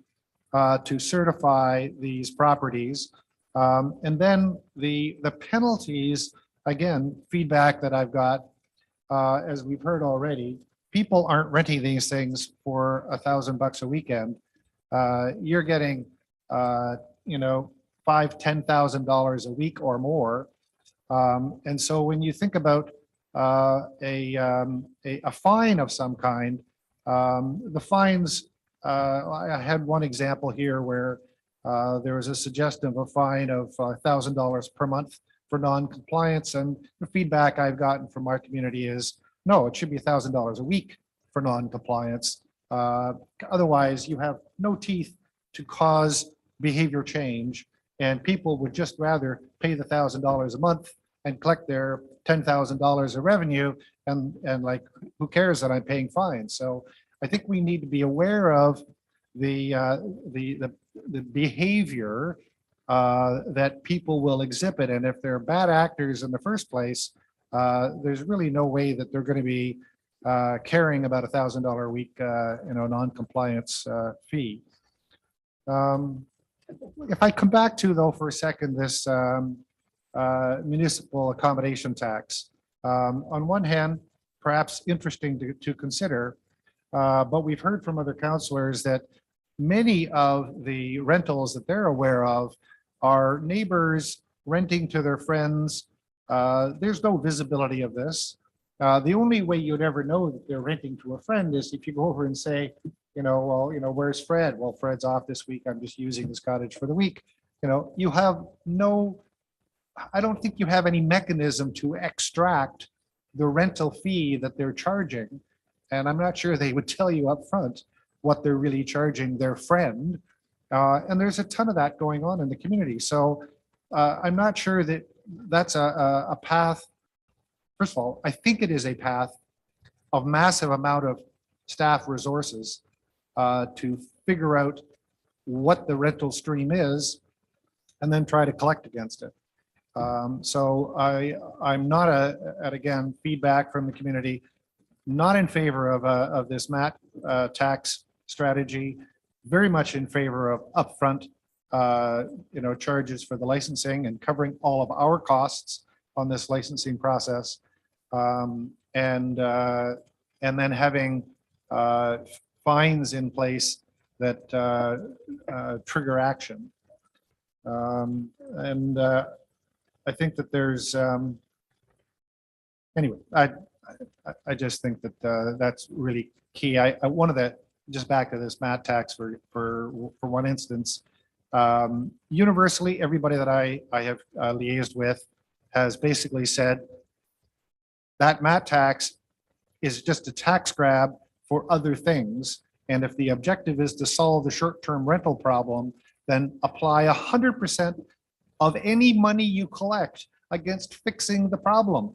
to certify these properties. And then the penalties, again, feedback that I've got, as we've heard already, people aren't renting these things for $1,000 a weekend. You're getting, $5,000, $10,000 a week or more. And so when you think about a fine of some kind, the fines, I had one example here where there was a suggestion of a fine of $1,000 per month for non-compliance, and the feedback I've gotten from our community is, no, it should be $1,000 a week for non-compliance. Otherwise, you have no teeth to cause behavior change, and people would just rather pay the $1,000 a month and collect their $10,000 of revenue, and like, who cares that I'm paying fines? So I think we need to be aware of the behavior that people will exhibit, and if they're bad actors in the first place, there's really no way that they're going to be caring about $1,000 a week, non-compliance fee. If I come back to, though, for a second, this municipal accommodation tax, on one hand, perhaps interesting to consider, but we've heard from other councillors that many of the rentals that they're aware of are neighbors renting to their friends. There's no visibility of this. The only way you'd ever know that they're renting to a friend is if you go over and say, where's Fred? Well, Fred's off this week. I'm just using this cottage for the week. You have I don't think you have any mechanism to extract the rental fee that they're charging. And I'm not sure they would tell you up front what they're really charging their friend. And there's a ton of that going on in the community. So I'm not sure that that's a path. First of all, I think it is a path of massive amount of staff resources to figure out what the rental stream is and then try to collect against it. So I'm not again, feedback from the community, not in favor of this MAT tax strategy, very much in favor of upfront charges for the licensing and covering all of our costs on this licensing process, and then having fines in place that trigger action. I think that there's anyway, I just think that that's really key. One of the, just back to this MAT tax for one instance, universally, everybody that I have liaised with has basically said that MAT tax is just a tax grab for other things. And if the objective is to solve the short-term rental problem, then apply 100% of any money you collect against fixing the problem,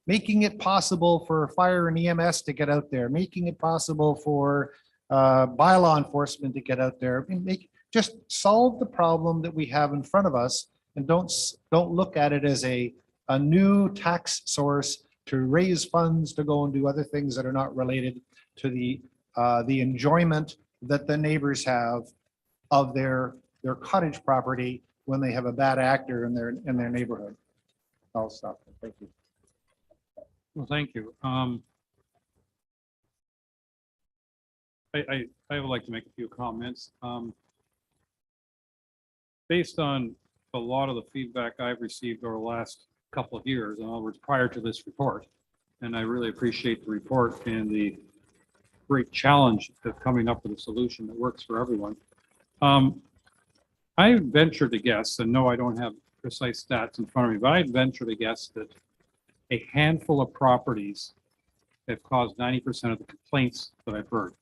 making it possible for fire and EMS to get out there, making it possible for bylaw enforcement to get out there. Just solve the problem that we have in front of us, and don't look at it as a new tax source to raise funds to go and do other things that are not related to the enjoyment that the neighbors have of their cottage property when they have a bad actor in their neighborhood. I'll stop. Thank you. Well, thank you. I would like to make a few comments. Based on a lot of the feedback I've received over the last couple of years, in other words, prior to this report, And I really appreciate the report and the great challenge of coming up with a solution that works for everyone. I venture to guess, and no, I don't have precise stats in front of me, but I venture to guess that a handful of properties have caused 90% of the complaints that I've heard.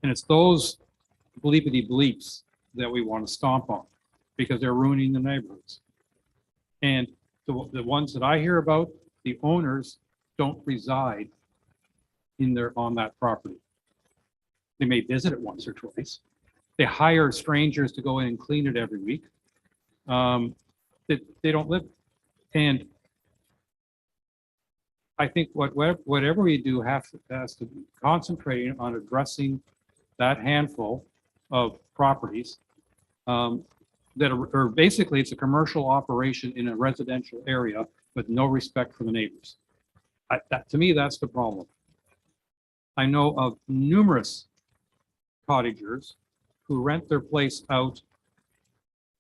And it's those bleepity bleeps that we want to stomp on because they're ruining the neighborhoods. And the ones that I hear about, the owners don't reside on that property. They may visit it once or twice. They hire strangers to go in and clean it every week. They don't live. And I think whatever we do has to be concentrating on addressing that handful of properties that are basically, it's a commercial operation in a residential area with no respect for the neighbors. To me, that's the problem. I know of numerous cottagers who rent their place out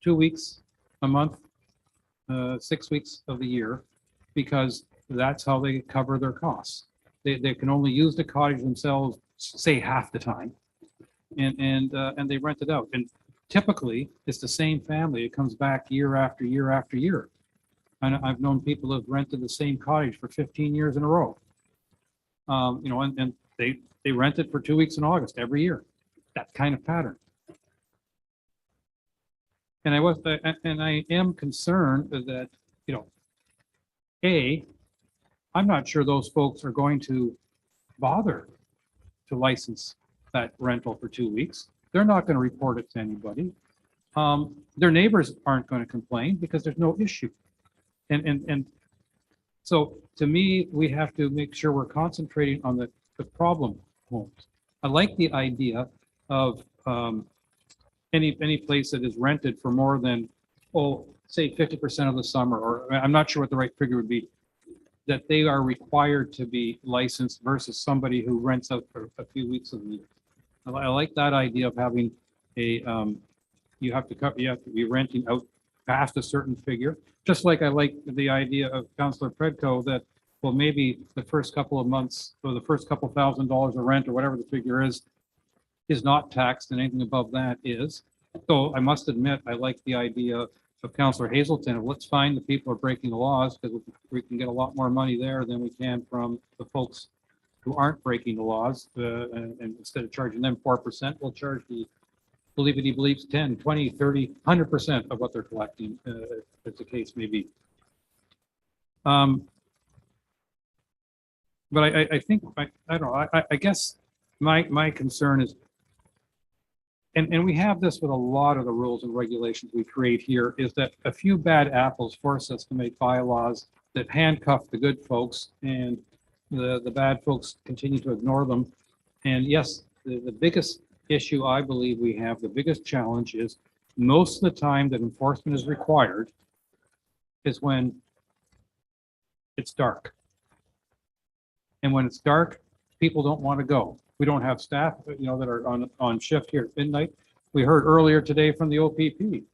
2 weeks, a month, 6 weeks of the year, because that's how they cover their costs. They can only use the cottage themselves, say half the time, and they rent it out. And typically, it's the same family. It comes back year after year after year. And I've known people who have rented the same cottage for 15 years in a row. And they rent it for 2 weeks in August every year. That kind of pattern. And I am concerned that, I'm not sure those folks are going to bother to license that rental for 2 weeks. They're not going to report it to anybody. Their neighbors aren't going to complain because there's no issue. And so to me, we have to make sure we're concentrating on the problem homes. I like the idea of any place that is rented for more than, say 50% of the summer, or I'm not sure what the right figure would be, that they are required to be licensed versus somebody who rents out for a few weeks of the year. I like that idea of having you have to be renting out past a certain figure. Just like I like the idea of Councillor Predko that, well, maybe the first couple of months or the first couple $1,000 of rent or whatever the figure is not taxed, and anything above that is. So I must admit, I like the idea of Councillor Hazelton of let's find the people who are breaking the laws, because we can get a lot more money there than we can from the folks who aren't breaking the laws. And instead of charging them 4%, we'll charge the believity beliefs 10, 20, 30, 100% of what they're collecting, as the case may be. But I think, I don't know, I guess my concern is, and we have this with a lot of the rules and regulations we create here, is that a few bad apples force us to make bylaws that handcuff the good folks, and the bad folks continue to ignore them. And yes, the biggest issue I believe we have, the biggest challenge is most of the time that enforcement is required is when it's dark. And when it's dark, people don't want to go. We don't have staff, that are on shift here at midnight. We heard earlier today from the OPP.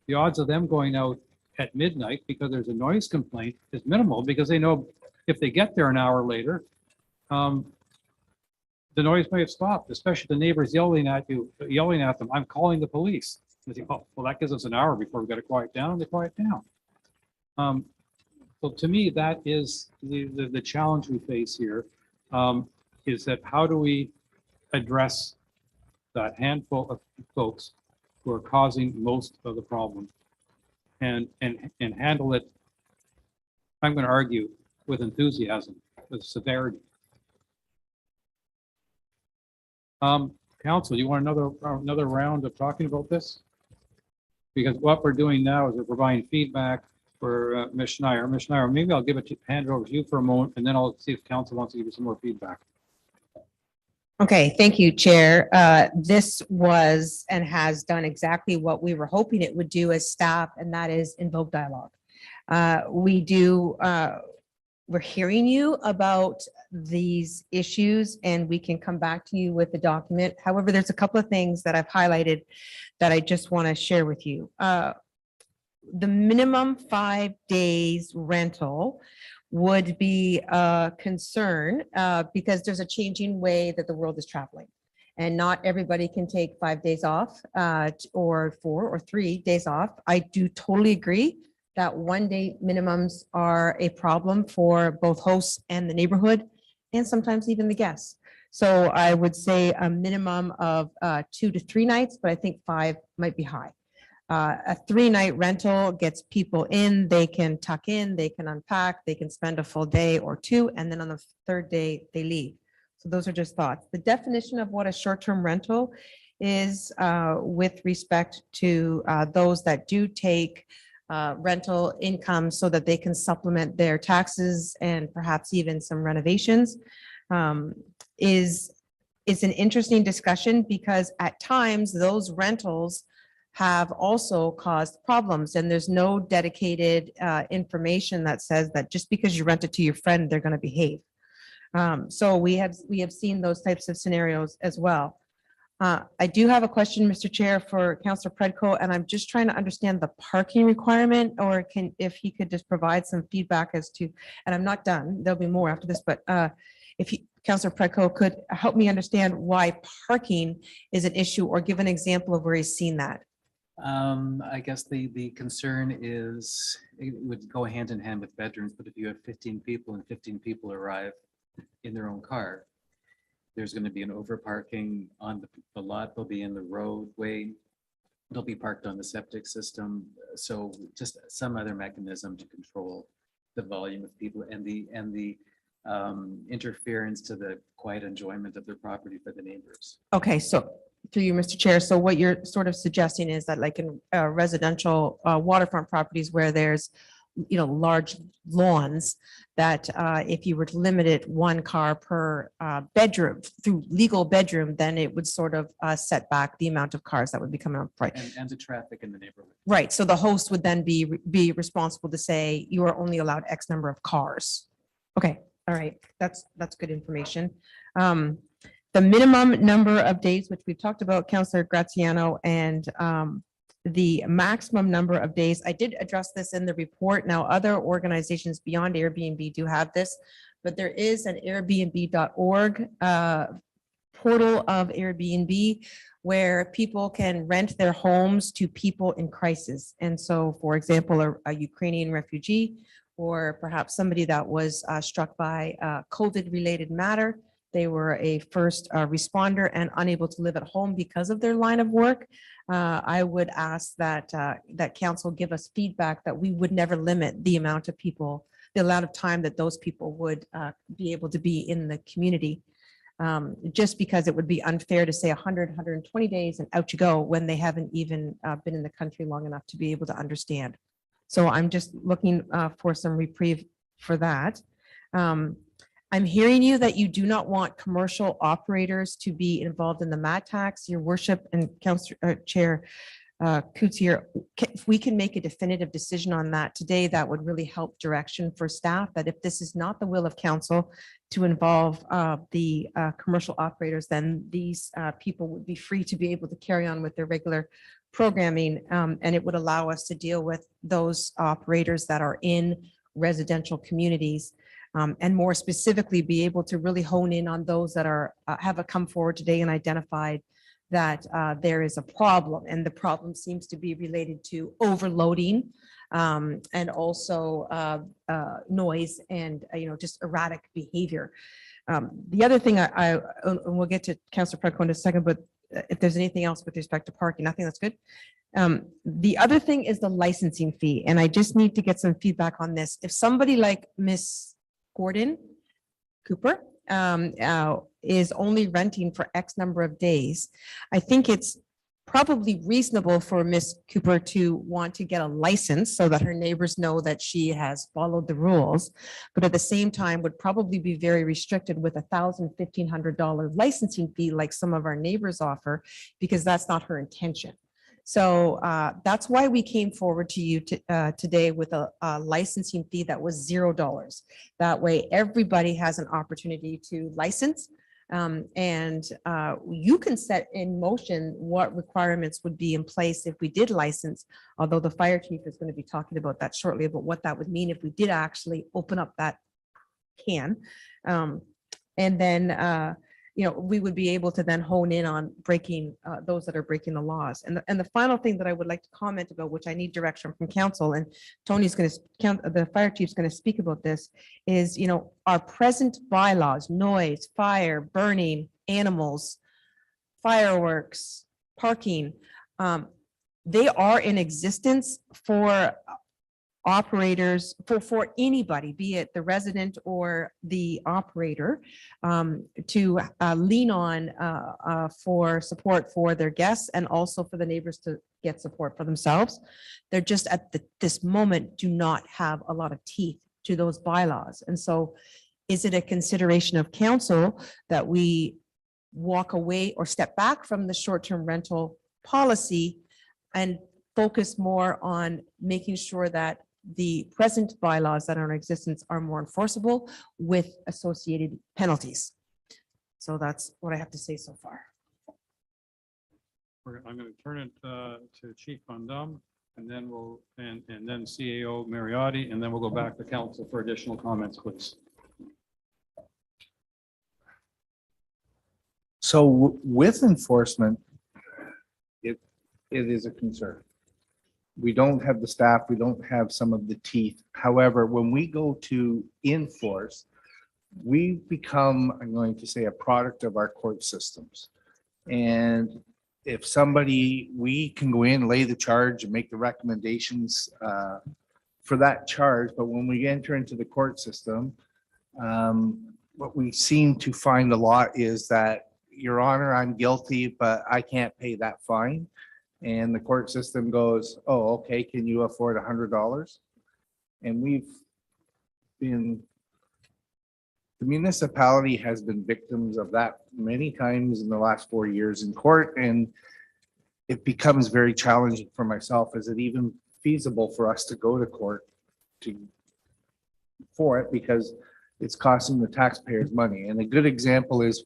The odds of them going out at midnight because there's a noise complaint is minimal, because they know if they get there an hour later, the noise may have stopped, especially the neighbors yelling at them, I'm calling the police. They think, oh, well, that gives us an hour before we've got to quiet down, and they quiet down. So to me, that is the challenge we face here. Is that how do we address that handful of folks who are causing most of the problem, and handle it, I'm going to argue, with enthusiasm, with severity. Council, you want another round of talking about this? Because what we're doing now is we're providing feedback for Ms. Schneier. Ms. Schneier, maybe I'll hand it over to you for a moment, and then I'll see if council wants to give you some more feedback. Okay, thank you, Chair. This was and has done exactly what we were hoping it would do as staff, and that is invoke dialogue. We're hearing you about these issues, and we can come back to you with the document. However, there's a couple of things that I've highlighted that I just want to share with you. The minimum 5 days rental would be a concern because there's a changing way that the world is traveling. And not everybody can take 5 days off or 4 or 3 days off. I do totally agree that 1 day minimums are a problem for both hosts and the neighborhood, and sometimes even the guests. So I would say a minimum of 2 to 3 nights, but I think 5 might be high. A 3-night rental gets people in, they can tuck in, they can unpack, they can spend a full day or 2, and then on the 3rd day, they leave. So those are just thoughts. The definition of what a short-term rental is with respect to those that do take rental income so that they can supplement their taxes and perhaps even some renovations is an interesting discussion, because at times those rentals have also caused problems, and there's no dedicated information that says that just because you rent it to your friend, they're going to behave. So we have seen those types of scenarios as well. I do have a question, Mr. Chair, for Councillor Predko, and I'm just trying to understand the parking requirement, or if he could just provide some feedback as to, and I'm not done, there'll be more after this, but if Councillor Predko could help me understand why parking is an issue, or give an example of where he's seen that. I guess the concern is it would go hand in hand with bedrooms, but if you have 15 people and 15 people arrive in their own car, there's going to be an over parking on the lot. They'll be in the roadway. They'll be parked on the septic system. So just some other mechanism to control the volume of people and the interference to the quiet enjoyment of their property for the neighbors. Okay, so through you, Mr. Chair, so what you're sort of suggesting is that, like in residential waterfront properties where there's, you know, large lawns, that if you were to limit it 1 car per bedroom through legal bedroom, then it would sort of set back the amount of cars that would be coming up. Right. And the traffic in the neighborhood. Right. So the host would then be responsible to say you are only allowed X number of cars. Okay. All right. That's good information. The minimum number of days, which we've talked about, Councillor Graziano, and the maximum number of days. I did address this in the report. Now, other organizations beyond Airbnb do have this, but there is an Airbnb.org portal of Airbnb where people can rent their homes to people in crisis. And so, for example, a Ukrainian refugee, or perhaps somebody that was struck by a COVID-related matter. They were a first responder and unable to live at home because of their line of work. I would ask that council give us feedback that we would never limit the amount of people, the amount of time that those people would be able to be in the community. Just because it would be unfair to say 100, 120 days and out you go when they haven't even been in the country long enough to be able to understand. So I'm just looking for some reprieve for that. I'm hearing you that you do not want commercial operators to be involved in the MAT tax. Your worship and Councillor Chair Coots here, if we can make a definitive decision on that today, that would really help direction for staff, that if this is not the will of council to involve the commercial operators, then these people would be free to be able to carry on with their regular programming, and it would allow us to deal with those operators that are in residential communities. And more specifically, be able to really hone in on those that are have come forward today and identified that there is a problem, and the problem seems to be related to overloading and also noise and just erratic behavior. The other thing and we'll get to Councillor Predko in a second, but if there's anything else with respect to parking, nothing, that's good. The other thing is the licensing fee, and I just need to get some feedback on this. If somebody like Miss Gordon Cooper is only renting for X number of days, I think it's probably reasonable for Miss Cooper to want to get a license so that her neighbors know that she has followed the rules, but at the same time would probably be very restricted with $1,000, $1,500 licensing fee like some of our neighbors offer, because that's not her intention. So that's why we came forward to you today with a licensing fee that was $0. That way, everybody has an opportunity to license You can set in motion what requirements would be in place if we did license, although the fire chief is going to be talking about that shortly, about what that would mean if we did actually open up that can. And then, we would be able to then hone in on breaking, those that are breaking the laws. And the final thing that I would like to comment about, which I need direction from council, and Tony's going to, the fire chief's going to speak about this, is, our present bylaws, noise, fire, burning, animals, fireworks, parking, they are in existence for operators, for anybody, be it the resident or the operator, to lean on for support for their guests and also for the neighbors to get support for themselves. They're just at this moment do not have a lot of teeth to those bylaws. And so is it a consideration of council that we walk away or step back from the short-term rental policy and focus more on making sure that the present bylaws that are in existence are more enforceable with associated penalties? So that's what I have to say so far. I'm going to turn it to Chief Van Dam, and then and then CAO Mariotti, and then we'll go back to council for additional comments, please. So with enforcement, it is a concern. We don't have the staff, we don't have some of the teeth. However, when we go to enforce, we become, I'm going to say, a product of our court systems. And if somebody, we can go in, lay the charge and make the recommendations for that charge. But when we enter into the court system, what we seem to find a lot is that, Your Honor, I'm guilty, but I can't pay that fine. And the court system goes, oh, okay, can you afford $100? And the municipality has been victims of that many times in the last 4 years in court. And it becomes very challenging for myself. Is it even feasible for us to go to court for it? Because it's costing the taxpayers money. And a good example is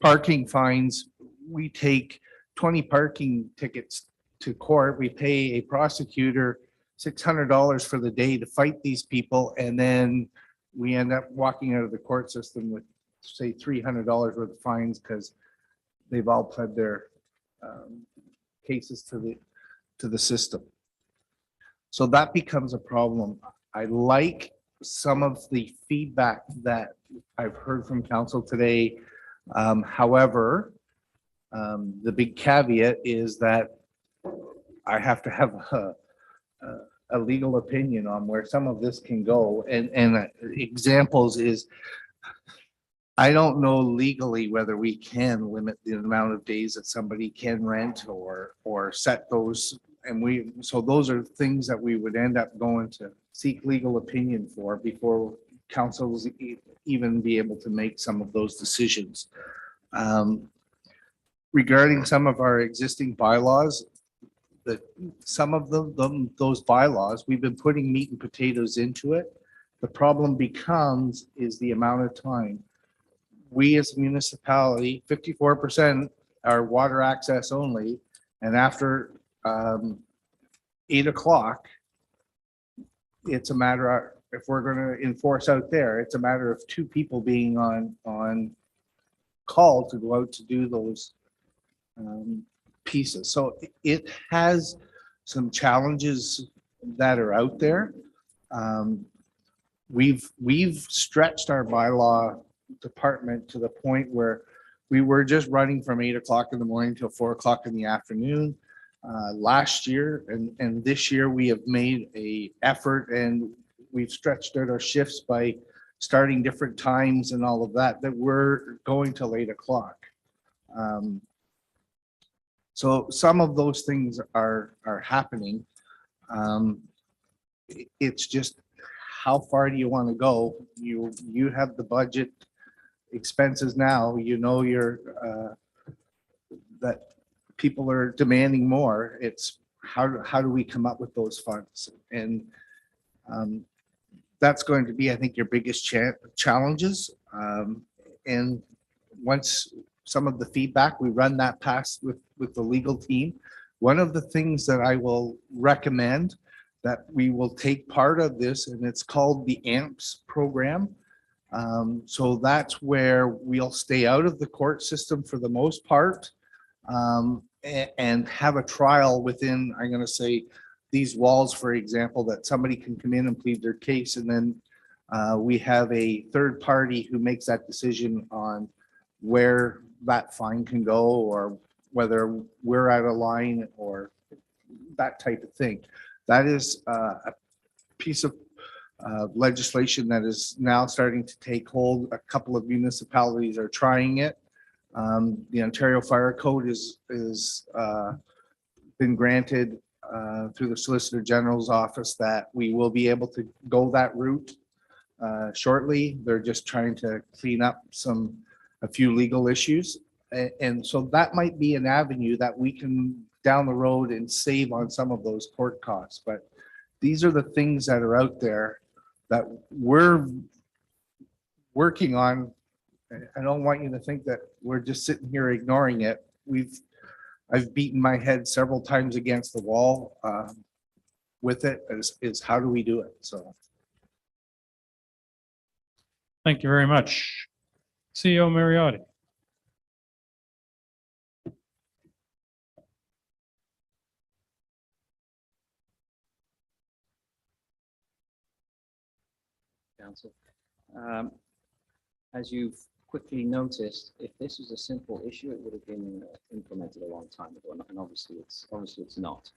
parking fines. We take 20 parking tickets to court. We pay a prosecutor $600 for the day to fight these people. And then we end up walking out of the court system with, say, $300 worth of fines because they've all pled their cases to the system. So that becomes a problem. I like some of the feedback that I've heard from council today. However, the big caveat is that I have to have a legal opinion on where some of this can go. And examples is, I don't know legally whether we can limit the amount of days that somebody can rent or set those. And so those are things that we would end up going to seek legal opinion for before councils even be able to make some of those decisions. Regarding some of our existing bylaws, some of those bylaws, we've been putting meat and potatoes into it. The problem becomes is the amount of time. We as a municipality, 54% are water access only, and after 8 o'clock, it's a matter of, if we're going to enforce out there, it's a matter of 2 people being on call to go out to do those pieces. So it has some challenges that are out there. We've stretched our bylaw department to the point where we were just running from 8 o'clock in the morning till 4 o'clock in the afternoon. Last year and this year we have made a effort, and we've stretched out our shifts by starting different times and all of that we're going till 8 o'clock. So some of those things are happening. It's just, how far do you want to go? You have the budget expenses now, you're that people are demanding more. It's how do we come up with those funds? And that's going to be, I think, your biggest challenges. And once some of the feedback, we run that past with the legal team. One of the things that I will recommend that we will take part of this, and it's called the AMPS program. So that's where we'll stay out of the court system for the most part, and have a trial within, I'm going to say, these walls, for example, that somebody can come in and plead their case, and then we have a third party who makes that decision on where that fine can go, or whether we're out of line, or that type of thing. That is a piece of legislation that is now starting to take hold. A couple of municipalities are trying it. The Ontario Fire Code is been granted through the Solicitor General's office that we will be able to go that route shortly. They're just trying to clean up a few legal issues. And so that might be an avenue that we can down the road and save on some of those court costs. But these are the things that are out there that we're working on. I don't want you to think that we're just sitting here ignoring it. I've beaten my head several times against the wall with it, is how do we do it? So. Thank you very much. CEO Mariotti. Council. As you've quickly noticed, if this was a simple issue, it would have been implemented a long time ago, and obviously it's not.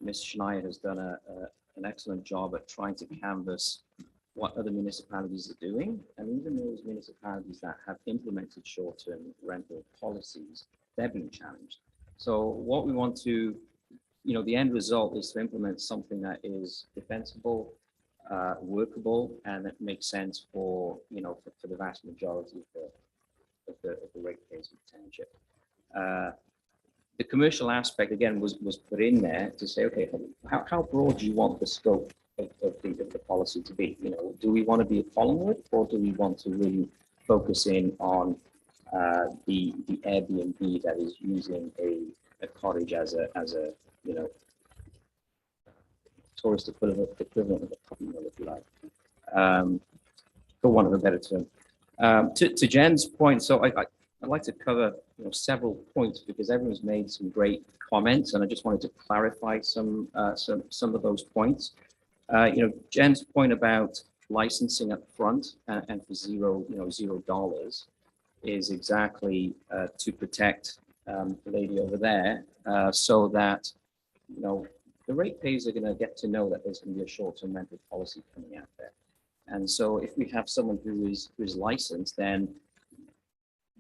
Ms. Schneier has done an excellent job at trying to canvass what other municipalities are doing, and even those municipalities that have implemented short-term rental policies, they're being challenged. So what we want to, the end result is to implement something that is defensible, workable, and that makes sense for the vast majority of the ratepayers of the township. The commercial aspect again was put in there to say, okay, how broad do you want the scope of the policy to be? Do we want to be a Collingwood, or do we want to really focus in on the Airbnb that is using a cottage as a tourist equivalent of a puppy mill, if you like, for want of a better term. To Jen's point, so I'd like to cover several points because everyone's made some great comments, and I just wanted to clarify some of those points. Jen's point about licensing up front and for $0 is exactly to protect the lady over there, so that the ratepayers are going to get to know that there's going to be a short-term rental policy coming out there. And so if we have someone who is licensed, then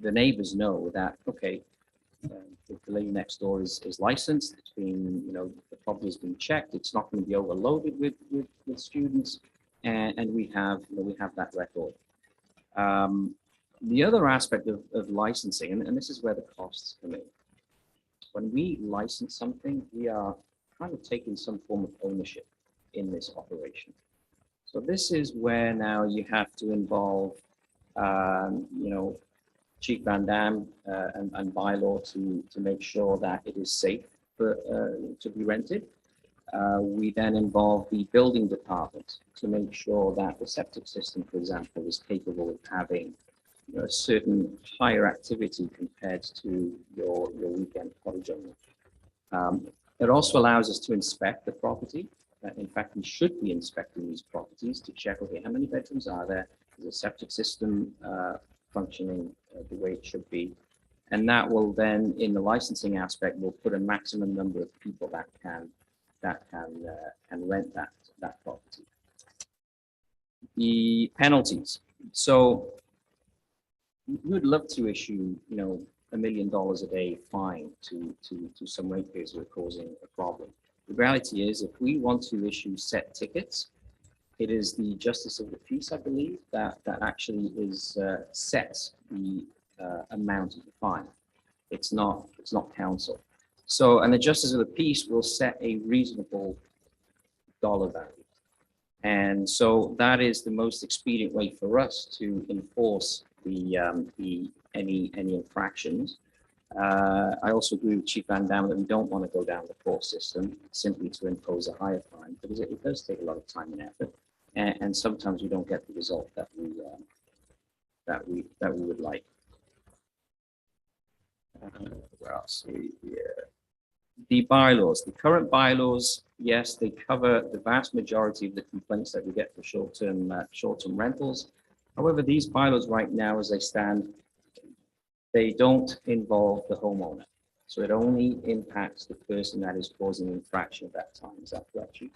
the neighbors know that, okay, if the lady next door is licensed, it's been, the property has been checked, it's not going to be overloaded with students, and we have that record. The other aspect of licensing, and this is where the costs come in. When we license something, we are kind of taking some form of ownership in this operation. So this is where now you have to involve, Chief Van Dam and bylaw to make sure that it is safe to be rented. We then involve the building department to make sure that the septic system, for example, is capable of having a certain higher activity compared to your weekend cottage owner. It also allows us to inspect the property. In fact, we should be inspecting these properties to check, okay, how many bedrooms are there? Is the septic system functioning the way it should be? And that will then, in the licensing aspect, will put a maximum number of people that can rent that property. The penalties. So we would love to issue, $1 million a day fine to some ratepayers who are causing a problem. The reality is, if we want to issue set tickets, it is the Justice of the Peace, I believe, that actually sets the amount of the fine. It's not council. So, and the Justice of the Peace will set a reasonable dollar value. And so that is the most expedient way for us to enforce the any infractions. I also agree with Chief Van Dam that we don't want to go down the court system simply to impose a higher fine, because it does take a lot of time and effort, and sometimes we don't get the result that we would like. Where else? The bylaws, the current bylaws, yes, they cover the vast majority of the complaints that we get for short-term rentals. However, these bylaws right now, as they stand, they don't involve the homeowner. So it only impacts the person that is causing infraction at that time. Is that correct, Chief?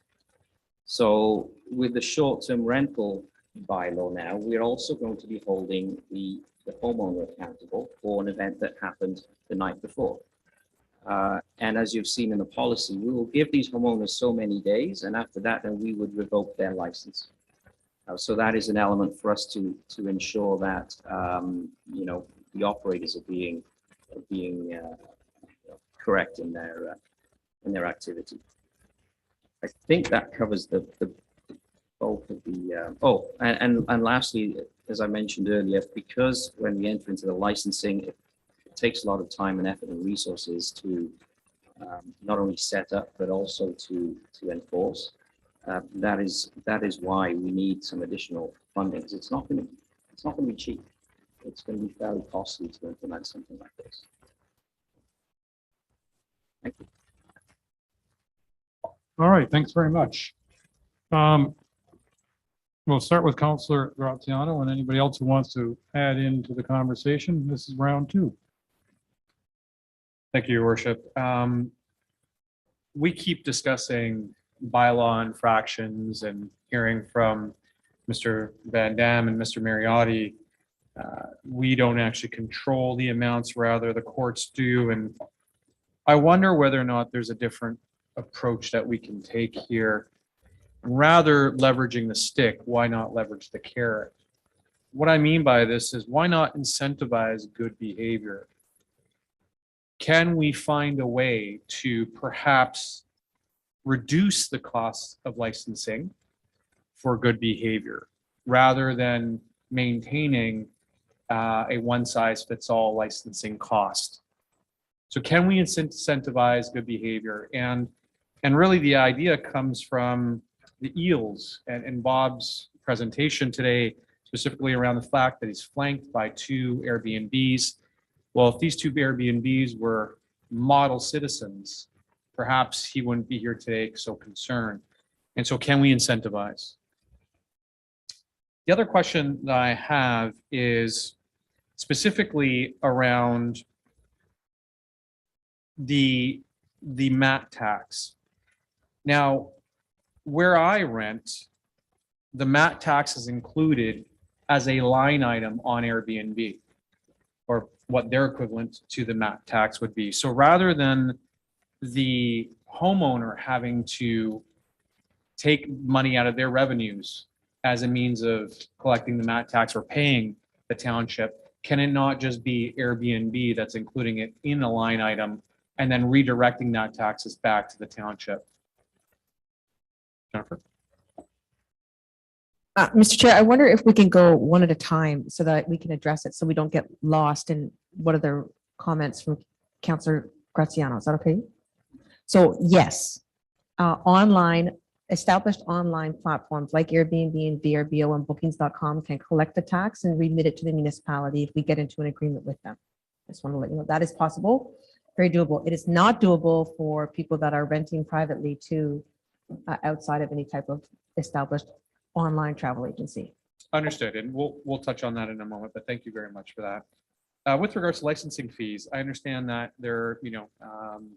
So with the short-term rental bylaw now, we're also going to be holding the homeowner accountable for an event that happened the night before. And as you've seen in the policy, we will give these homeowners so many days, and after that, then we would revoke their license. So that is an element for us to ensure that you know, the operators are being correct in their activity. I think that covers the bulk of the. And lastly, as I mentioned earlier, because when we enter into the licensing, it takes a lot of time and effort and resources to not only set up but also to enforce. That is why we need some additional funding, because it's not going to be cheap. It's going to be fairly costly to implement something like this. Thank you. All right, thanks very much. We'll start with Councillor Graziano, and anybody else who wants to add into the conversation. This is round two. Thank you, Your Worship. We keep discussing bylaw infractions and hearing from Mr. Van Dam and Mr. Mariotti. We don't actually control the amounts, rather the courts do. And I wonder whether or not there's a different approach that we can take here. Rather leveraging the stick, why not leverage the carrot? What I mean by this is, why not incentivize good behavior? Can we find a way to perhaps reduce the cost of licensing for good behavior rather than maintaining a one-size-fits-all licensing cost? So can we incentivize good behavior? And really the idea comes from the eels and Bob's presentation today, specifically around the fact that he's flanked by 2 Airbnbs. Well, if these 2 Airbnbs were model citizens, perhaps he wouldn't be here today so concerned. And so can we incentivize? The other question that I have is specifically around the MAT tax. Now, where I rent, the MAT tax is included as a line item on Airbnb, or what their equivalent to the MAT tax would be. So rather than the homeowner having to take money out of their revenues as a means of collecting the MAT tax or paying the township, can it not just be Airbnb that's including it in a line item and then redirecting that taxes back to the township? Jennifer? Mr. Chair, I wonder if we can go one at a time so that we can address it, so we don't get lost in what are the comments from Councillor Graziano. Is that okay? So yes, established online platforms like Airbnb and VRBO and bookings.com can collect the tax and remit it to the municipality if we get into an agreement with them. I just want to let you know that is possible, very doable. It is not doable for people that are renting privately to outside of any type of established online travel agency. Understood, and we'll touch on that in a moment, but thank you very much for that. With regards to licensing fees, I understand that there,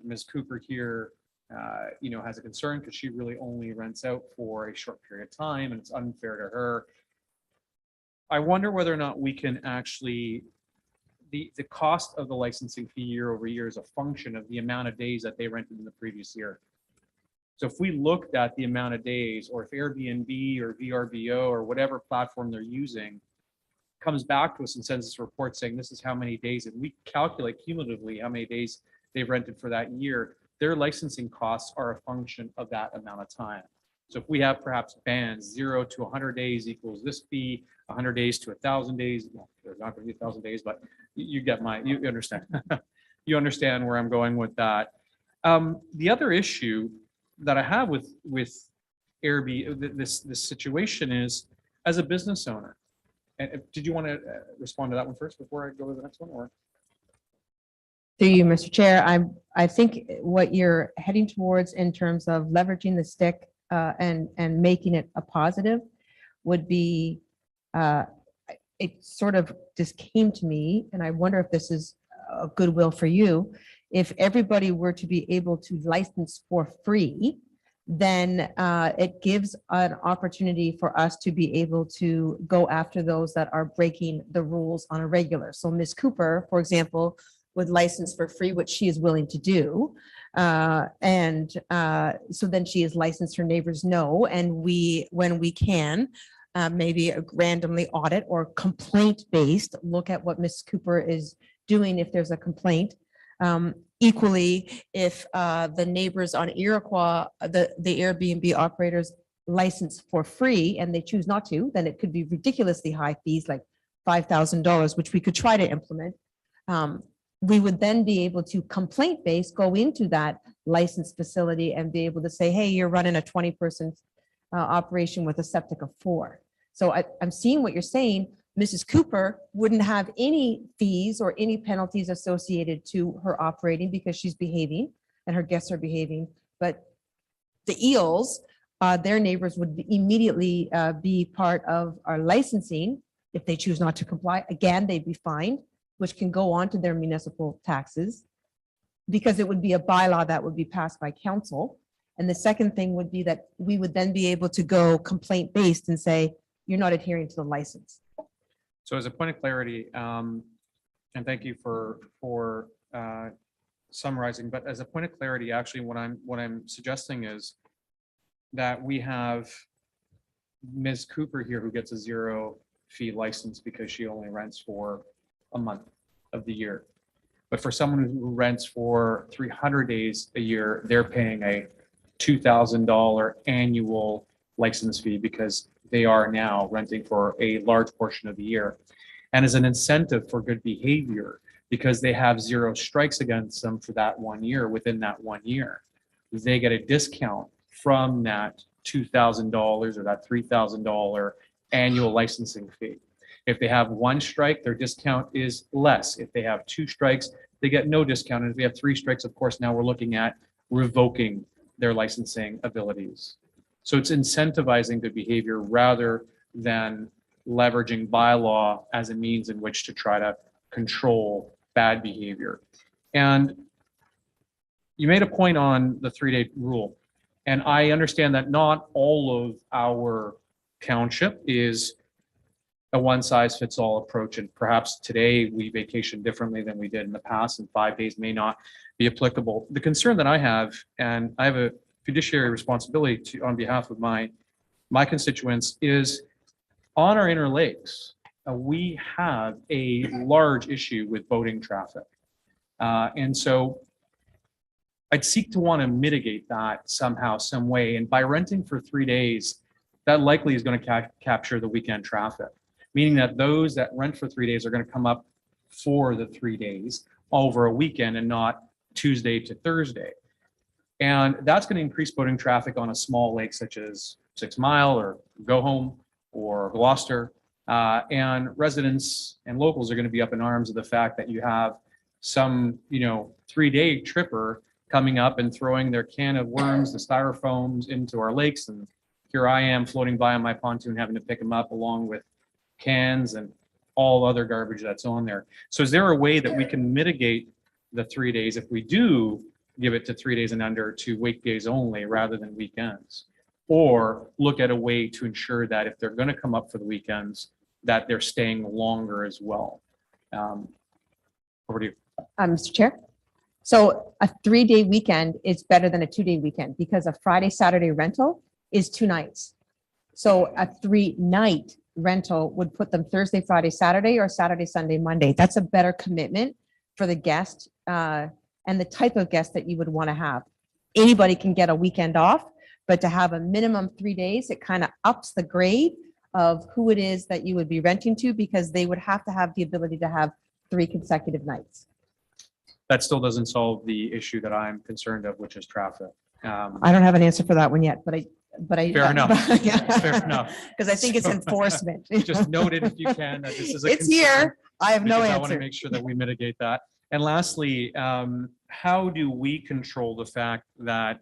Ms. Cooper here, has a concern because she really only rents out for a short period of time and it's unfair to her. I wonder whether or not we can actually, the cost of the licensing fee year over year is a function of the amount of days that they rented in the previous year. So if we looked at the amount of days, or if Airbnb or VRBO or whatever platform they're using comes back to us and sends us a report saying this is how many days, and we calculate cumulatively how many days they've rented for that year, their licensing costs are a function of that amount of time. So if we have perhaps bands 0 to 100 days equals this fee, 100 days to 1,000 days. Well, there's not going to be 1,000 days, but you get you understand. You understand where I'm going with that. The other issue that I have with Airbnb, this situation is, as a business owner, and did you want to respond to that one first before I go to the next one, or? Through you, Mr. Chair, I think what you're heading towards in terms of leveraging the stick and making it a positive would be, it sort of just came to me, and I wonder if this is a goodwill for you. If everybody were to be able to license for free, then it gives an opportunity for us to be able to go after those that are breaking the rules on a regular. So Ms. Cooper, for example, would license for free, which she is willing to do. So then she is licensed, her neighbors know, and when we can, maybe randomly audit or complaint-based, look at what Ms. Cooper is doing if there's a complaint. Equally, if the neighbors on Iroquois, the Airbnb operators license for free and they choose not to, then it could be ridiculously high fees, like $5,000, which we could try to implement. We would then be able to complaint-based go into that licensed facility and be able to say, hey, you're running a 20-person operation with a septic of 4. So I'm seeing what you're saying. Mrs. Cooper wouldn't have any fees or any penalties associated to her operating because she's behaving and her guests are behaving. But the Eels, their neighbors would immediately be part of our licensing. If they choose not to comply, again, they'd be fined, which can go on to their municipal taxes, because it would be a bylaw that would be passed by council. And the second thing would be that we would then be able to go complaint-based and say, you're not adhering to the license. So as a point of clarity, and thank you for summarizing, but as a point of clarity, actually what I'm suggesting is that we have Ms. Cooper here who gets a 0 fee license because she only rents for a month of the year. But for someone who rents for 300 days a year, they're paying a $2,000 annual license fee because they are now renting for a large portion of the year. And as an incentive for good behavior, because they have 0 strikes against them for that 1 year, within that 1 year, they get a discount from that $2,000 or that $3,000 annual licensing fee. If they have 1 strike, their discount is less. If they have 2 strikes, they get no discount. And if they have 3 strikes, of course, now we're looking at revoking their licensing abilities. So it's incentivizing good behavior rather than leveraging bylaw as a means in which to try to control bad behavior. And you made a point on the 3-day rule. And I understand that not all of our township is a one-size-fits-all approach. And perhaps today we vacation differently than we did in the past, and 5 days may not be applicable. The concern that I have, and I have a fiduciary responsibility to, on behalf of my constituents, is on our inner lakes, we have a large issue with boating traffic. And so I'd seek to want to mitigate that somehow, some way. And by renting for 3 days, that likely is going to capture the weekend traffic, meaning that those that rent for 3 days are going to come up for the 3 days over a weekend and not Tuesday to Thursday. And that's going to increase boating traffic on a small lake such as 6 Mile or Go Home or Gloucester. And residents and locals are going to be up in arms of the fact that you have some, 3-day tripper coming up and throwing their can of worms, the styrofoams, into our lakes. And here I am floating by on my pontoon having to pick them up along with cans and all other garbage that's on there. So is there a way that we can mitigate the 3 days if we do give it to 3 days and under to weekdays only rather than weekends? Or look at a way to ensure that if they're going to come up for the weekends, that they're staying longer as well. Over to you. Mr. Chair. So a 3-day weekend is better than a 2-day weekend because a Friday, Saturday rental is 2 nights. So a 3-night rental would put them Thursday, Friday, Saturday, or Saturday, Sunday, Monday. That's a better commitment for the guest and the type of guest that you would want to have. Anybody can get a weekend off, but to have a minimum 3 days, it kind of ups the grade of who it is that you would be renting to, because they would have to have the ability to have 3 consecutive nights. That still doesn't solve the issue that I'm concerned of, which is traffic. I don't have an answer for that one yet, but I. Fair enough. Fair enough. Because I think it's So, enforcement. Just note it if you can, that this is a It's concern, here. I have no because I want to answer. make sure that we mitigate that. And lastly, how do we control the fact that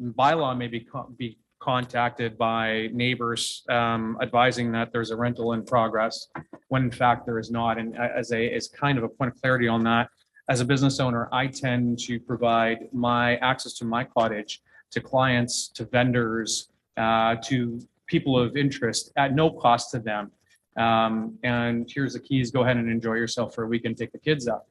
bylaw may be contacted by neighbors advising that there's a rental in progress, when in fact there is not? And as kind of a point of clarity on that, as a business owner, I tend to provide my access to my cottage to clients, to vendors, to people of interest at no cost to them. And here's the keys, go ahead and enjoy yourself for a weekend, take the kids out.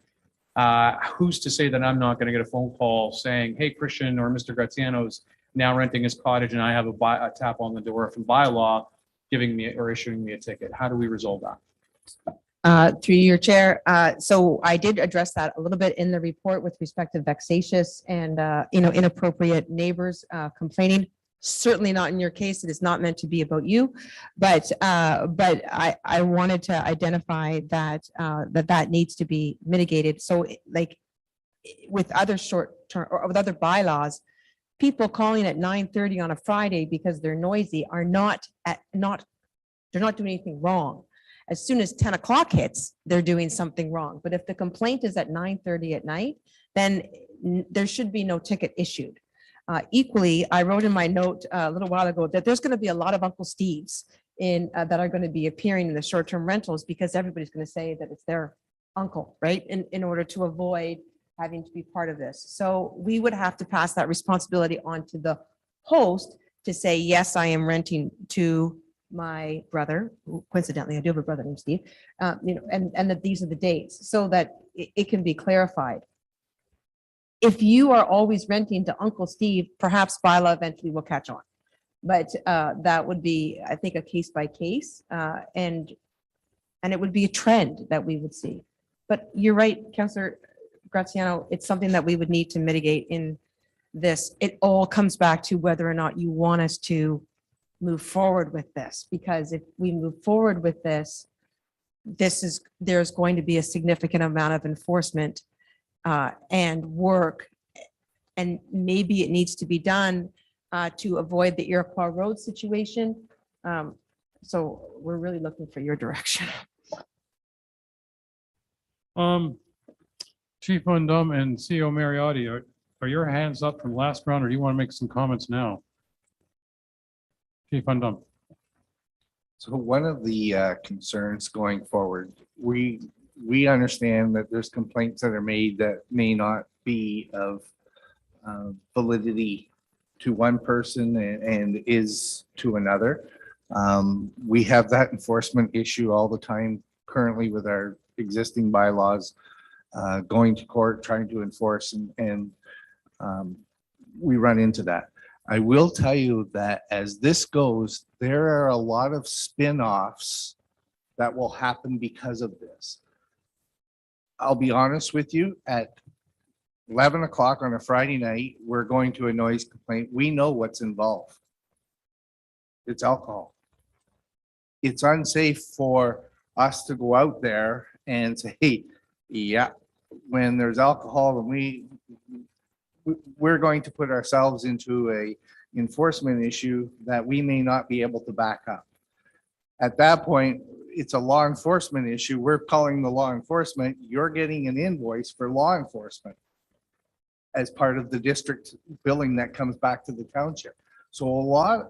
Who's to say that I'm not going to get a phone call saying, hey, Christian or Mr. Graziano's now renting his cottage and I have a tap on the door from bylaw giving me or issuing me a ticket? How do we resolve that? Through your chair. So I did address that a little bit in the report with respect to vexatious and, inappropriate neighbors complaining. Certainly not in your case. It is not meant to be about you, but I wanted to identify that that needs to be mitigated. So like with other short term or with other bylaws, people calling at 9:30 on a Friday because they're noisy are they're not doing anything wrong. As soon as 10 o'clock hits, they're doing something wrong. But if the complaint is at 9:30 at night, then there should be no ticket issued. Equally, I wrote in my note a little while ago that there's going to be a lot of Uncle Steves that are going to be appearing in the short-term rentals, because everybody's going to say that it's their uncle, right? In order to avoid having to be part of this. So we would have to pass that responsibility on to the host to say, yes, I am renting to my brother, who coincidentally, I do have a brother named Steve, and that these are the dates, so that it can be clarified. If you are always renting to Uncle Steve, perhaps bylaw eventually will catch on. But that would be, I think, a case by case, and it would be a trend that we would see. But you're right, Councillor Graziano, it's something that we would need to mitigate in this. It all comes back to whether or not you want us to move forward with this, because if we move forward with this, there's going to be a significant amount of enforcement and work, and maybe it needs to be done to avoid the Iroquois Road situation. So we're really looking for your direction. Chief Undum and CEO Mariotti, are your hands up from last round, or do you want to make some comments now? Chief Undum. So one of the concerns going forward, we understand that there's complaints that are made that may not be of validity to one person and is to another. We have that enforcement issue all the time currently with our existing bylaws, going to court, trying to enforce, and we run into that. I will tell you that as this goes, there are a lot of spin-offs that will happen because of this. I'll be honest with you, at 11 o'clock on a Friday night, we're going to a noise complaint. We know what's involved. It's alcohol. It's unsafe for us to go out there and say, hey, yeah, when there's alcohol, and we're going to put ourselves into a enforcement issue that we may not be able to back up. At that point, it's a law enforcement issue. We're calling the law enforcement. You're getting an invoice for law enforcement as part of the district billing that comes back to the township. So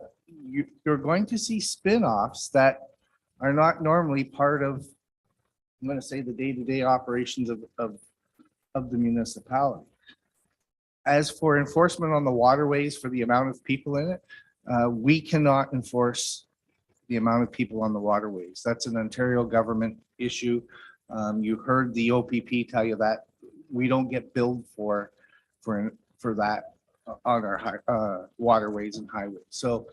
you're going to see spin-offs that are not normally part of, I'm going to say, the day-to-day operations of the municipality. As for enforcement on the waterways for the amount of people in it, we cannot enforce the amount of people on the waterways. That's an Ontario government issue. You heard the OPP tell you that we don't get billed for that on our waterways and highways. So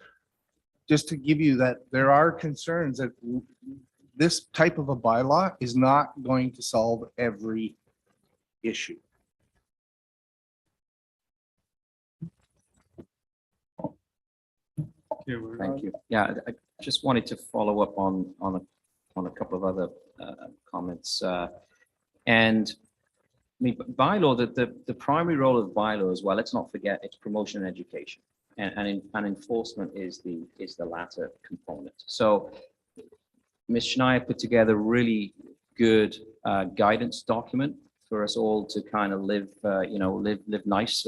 just to give you that, there are concerns that this type of a bylaw is not going to solve every issue. you. Thank you. Yeah, I just wanted to follow up on a couple of other comments. And I mean, bylaw, the primary role of bylaw as well, let's not forget, it's promotion and education. And enforcement is the latter component. So Ms. Schneier put together a really good guidance document for us all to kind of live nice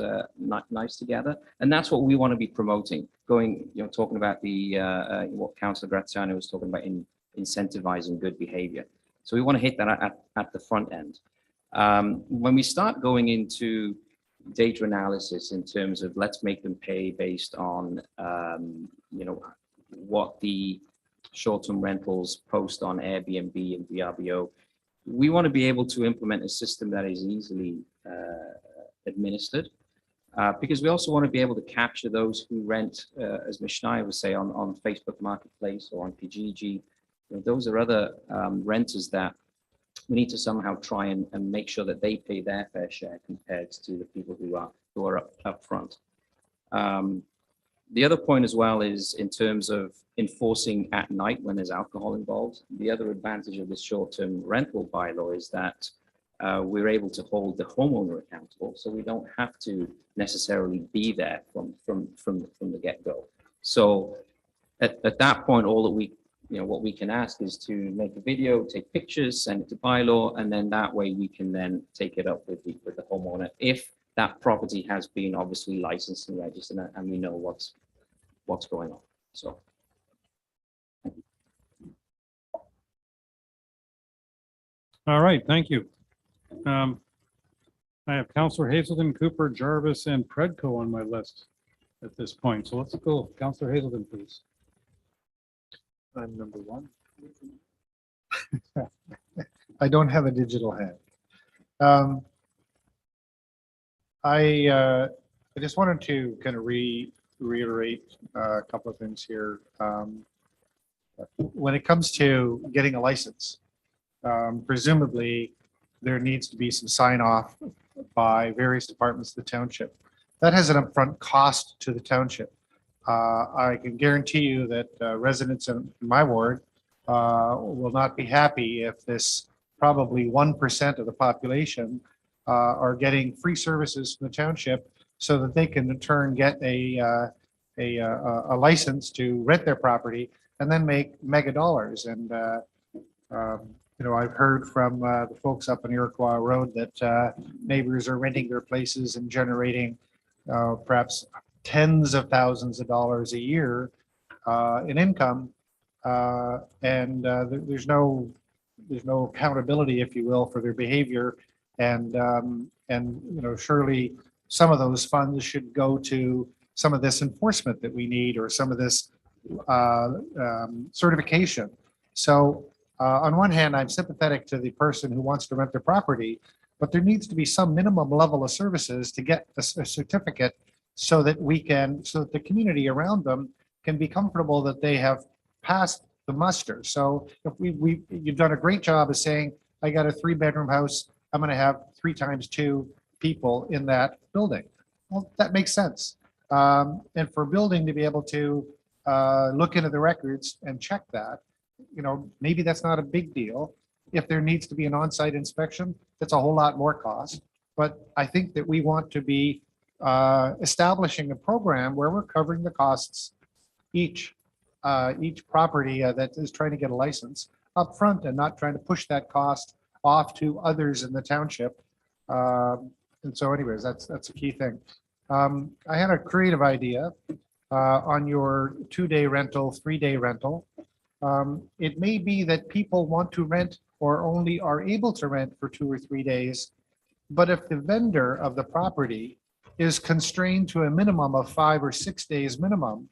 together. And that's what we want to be promoting, talking about what Councillor Graziano was talking about in incentivizing good behavior. So we want to hit that at the front end. When we start going into data analysis in terms of let's make them pay based on, what the short-term rentals post on Airbnb and VRBO, we want to be able to implement a system that is easily administered, because we also want to be able to capture those who rent, as Ms. Schneier would say, on Facebook Marketplace or on Kijiji. Those are other renters that we need to somehow try and make sure that they pay their fair share compared to the people who are up front. The other point as well is in terms of enforcing at night when there's alcohol involved. The other advantage of this short-term rental bylaw is that we're able to hold the homeowner accountable, so we don't have to necessarily be there from the get-go. So at that point, all that what we can ask is to make a video, take pictures, send it to bylaw, and then that way we can then take it up with the homeowner if that property has been obviously licensed and registered and we know what's going on. So. All right, thank you. I have Councillor Hazelton, Cooper, Jarvis, and Predco on my list at this point. So let's go. Councillor Hazelton, please. I'm number one. I don't have a digital hand. I just wanted to kind of reiterate a couple of things here. When it comes to getting a license, presumably there needs to be some sign off by various departments of the township. That has an upfront cost to the township. I can guarantee you that residents in my ward will not be happy if this probably 1% of the population are getting free services from the township so that they can in turn get a license to rent their property and then make mega dollars. And I've heard from the folks up on Iroquois Road that neighbors are renting their places and generating perhaps tens of thousands of dollars a year in income, and there's no accountability, if you will, for their behavior, and surely some of those funds should go to some of this enforcement that we need or some of this certification. So on one hand, I'm sympathetic to the person who wants to rent their property, but there needs to be some minimum level of services to get a certificate so that the community around them can be comfortable that they have passed the muster. So if you've done a great job of saying, I got a 3-bedroom house, I'm going to have 3 times 2 people in that building. Well, that makes sense. And for a building to be able to look into the records and check that, maybe that's not a big deal. If there needs to be an on-site inspection, that's a whole lot more cost. But I think that we want to be establishing a program where we're covering the costs each property that is trying to get a license up front and not trying to push that cost off to others in the township. And so anyways, that's a key thing. I had a creative idea on your 2-day rental, 3-day rental. It may be that people want to rent or only are able to rent for 2 or 3 days, but if the vendor of the property is constrained to a minimum of 5 or 6 days minimum,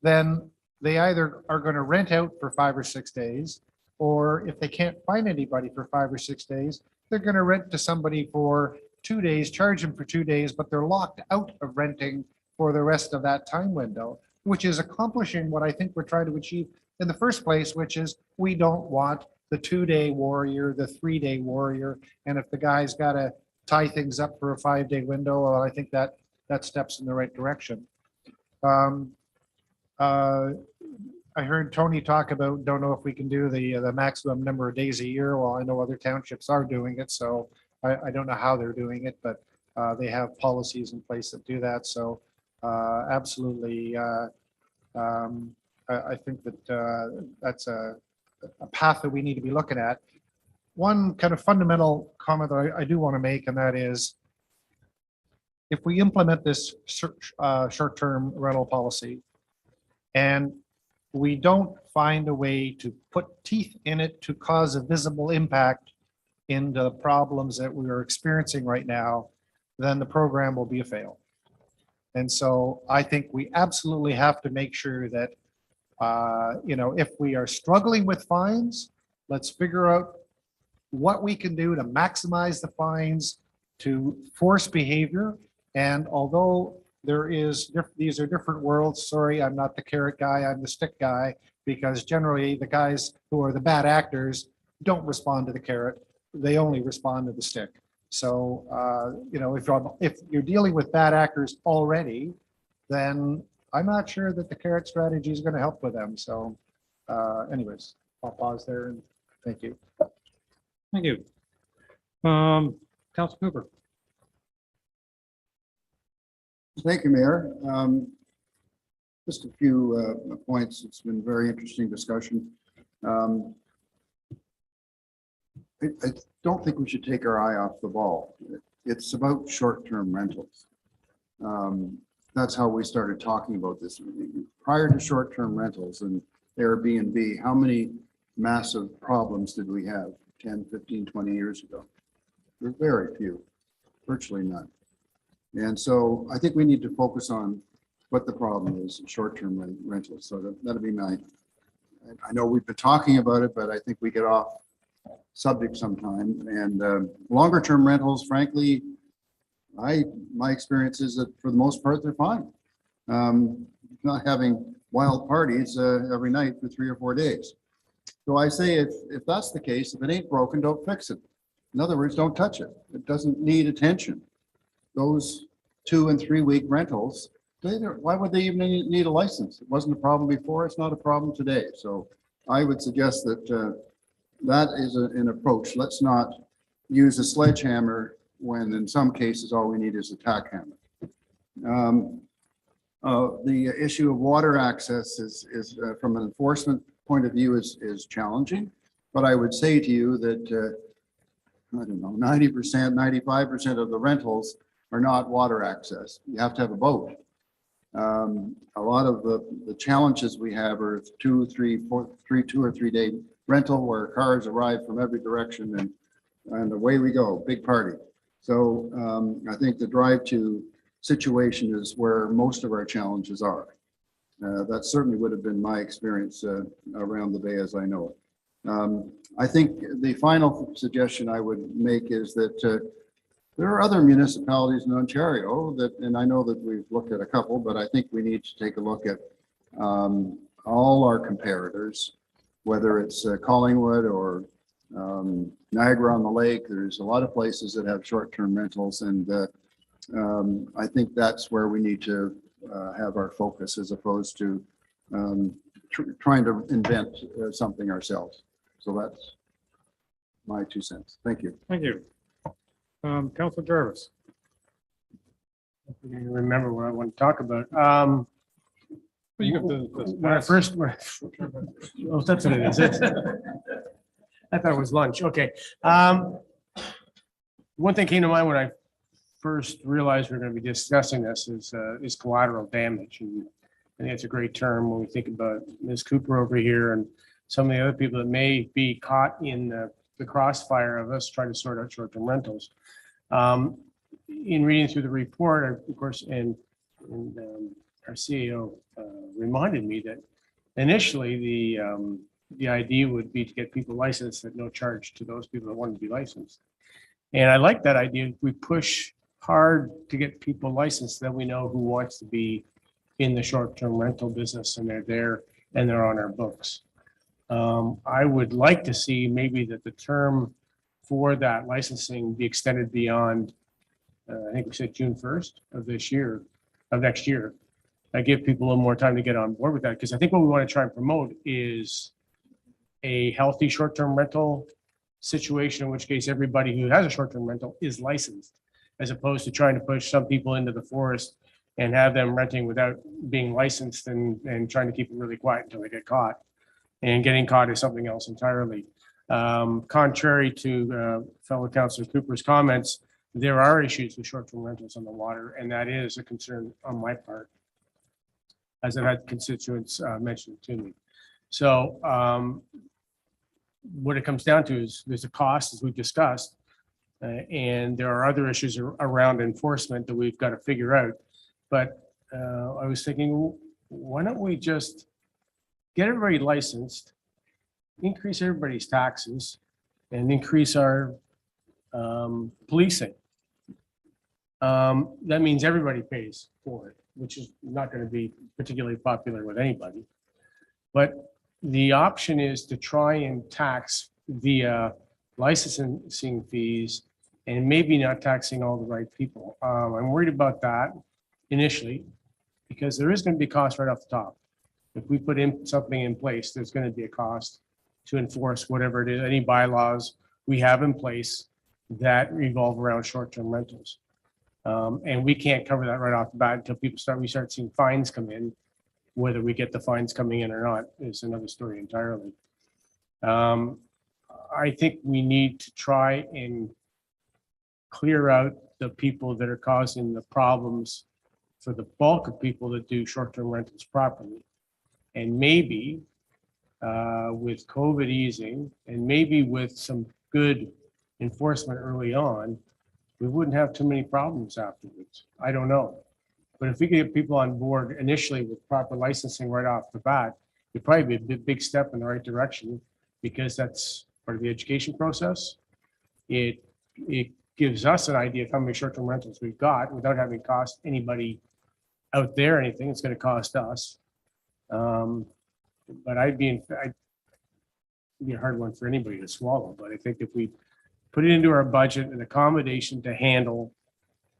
then they either are going to rent out for 5 or 6 days, or if they can't find anybody for 5 or 6 days, they're going to rent to somebody for 2 days, charge them for 2 days, but they're locked out of renting for the rest of that time window, which is accomplishing what I think we're trying to achieve in the first place, which is we don't want the 2-day warrior, the 3-day warrior. And if the guy's got to tie things up for a 5-day window, I think that steps in the right direction. I heard Tony talk about, don't know if we can do the maximum number of days a year. Well, I know other townships are doing it, so I don't know how they're doing it, but they have policies in place that do that. So absolutely, I think that that's a path that we need to be looking at. One kind of fundamental comment that I do want to make, and that is, if we implement this short-term rental policy and we don't find a way to put teeth in it to cause a visible impact in the problems that we are experiencing right now, then the program will be a fail. And so I think we absolutely have to make sure that, if we are struggling with fines, let's figure out what we can do to maximize the fines to force behavior. And although these are different worlds, sorry, I'm not the carrot guy, I'm the stick guy, because generally the guys who are the bad actors don't respond to the carrot, they only respond to the stick. So, if you're dealing with bad actors already, then I'm not sure that the carrot strategy is going to help with them. So anyways, I'll pause there and thank you. Thank you. Council Cooper. Thank you, Mayor. Just a few points. It's been a very interesting discussion. I don't think we should take our eye off the ball. It's about short-term rentals. That's how we started talking about this. Prior to short-term rentals and Airbnb, how many massive problems did we have 10, 15, 20 years ago? There were very few, virtually none. And so I think we need to focus on what the problem is, short-term rentals. So that'll be my, I know we've been talking about it, but I think we get off subject sometime. And longer-term rentals, frankly, my experience is that for the most part, they're fine. Not having wild parties every night for 3 or 4 days. So I say, if that's the case, if it ain't broken, don't fix it. In other words, don't touch it. It doesn't need attention. Those 2 and 3 week rentals, why would they even need a license? It wasn't a problem before. It's not a problem today. So I would suggest that that is an approach. Let's not use a sledgehammer when in some cases all we need is a tack hammer. The issue of water access is from an enforcement point of view is challenging, but I would say to you that I don't know, 90%, 95% of the rentals are not water access. You have to have a boat. A lot of the challenges we have are 2 or 3 day rental where cars arrive from every direction and away we go, big party. So I think the drive-to situation is where most of our challenges are. That certainly would have been my experience around the Bay as I know it. I think the final suggestion I would make is that there are other municipalities in Ontario that, and I know that we've looked at a couple, but I think we need to take a look at all our comparators, whether it's Collingwood or Niagara on the Lake. There's a lot of places that have short-term rentals, and I think that's where we need to have our focus as opposed to trying to invent something ourselves. So that's my 2 cents. Thank you. Thank you. Councilor Jarvis. I remember what I want to talk about. You got When I first, oh, that's what it is. I thought it was lunch. Okay. One thing came to mind when I first realized we're going to be discussing this is collateral damage. And I think it's a great term when we think about Ms. Cooper over here and some of the other people that may be caught in the crossfire of us trying to sort out short-term rentals. In reading through the report, of course, and our CEO reminded me that initially the idea would be to get people licensed at no charge to those people that want to be licensed. And I like that idea. We push hard to get people licensed, then we know who wants to be in the short-term rental business and they're there and they're on our books. I would like to see maybe that the term for that licensing be extended beyond, I think we said June 1st of next year. give people a little more time to get on board with that, because I think what we want to try and promote is a healthy short-term rental situation, in which case everybody who has a short-term rental is licensed, as opposed to trying to push some people into the forest and have them renting without being licensed and trying to keep it really quiet until they get caught. And getting caught is something else entirely. Contrary to fellow Councillor Cooper's comments, there are issues with short-term rentals on the water, and that is a concern on my part, as I've had constituents mention it to me. So what it comes down to is there's a cost, as we've discussed, and there are other issues around enforcement that we've got to figure out. But I was thinking, why don't we just get everybody licensed, increase everybody's taxes, and increase our policing? That means everybody pays for it, which is not going to be particularly popular with anybody. But the option is to try and tax via licensing fees and maybe not taxing all the right people. I'm worried about that initially, because there is going to be cost right off the top. If we put in something in place, there's going to be a cost to enforce whatever it is, any bylaws we have in place that revolve around short-term rentals. And we can't cover that right off the bat until we start seeing fines come in. Whether we get the fines coming in or not is another story entirely. I think we need to try and clear out the people that are causing the problems for the bulk of people that do short-term rentals properly. And maybe with COVID easing, and maybe with some good enforcement early on, we wouldn't have too many problems afterwards. I don't know. But if we could get people on board initially with proper licensing right off the bat, it'd probably be a big step in the right direction, because that's part of the education process. It gives us an idea of how many short-term rentals we've got without having cost anybody out there anything. It's going to cost us. But it'd be a hard one for anybody to swallow. But I think if we put it into our budget, an accommodation to handle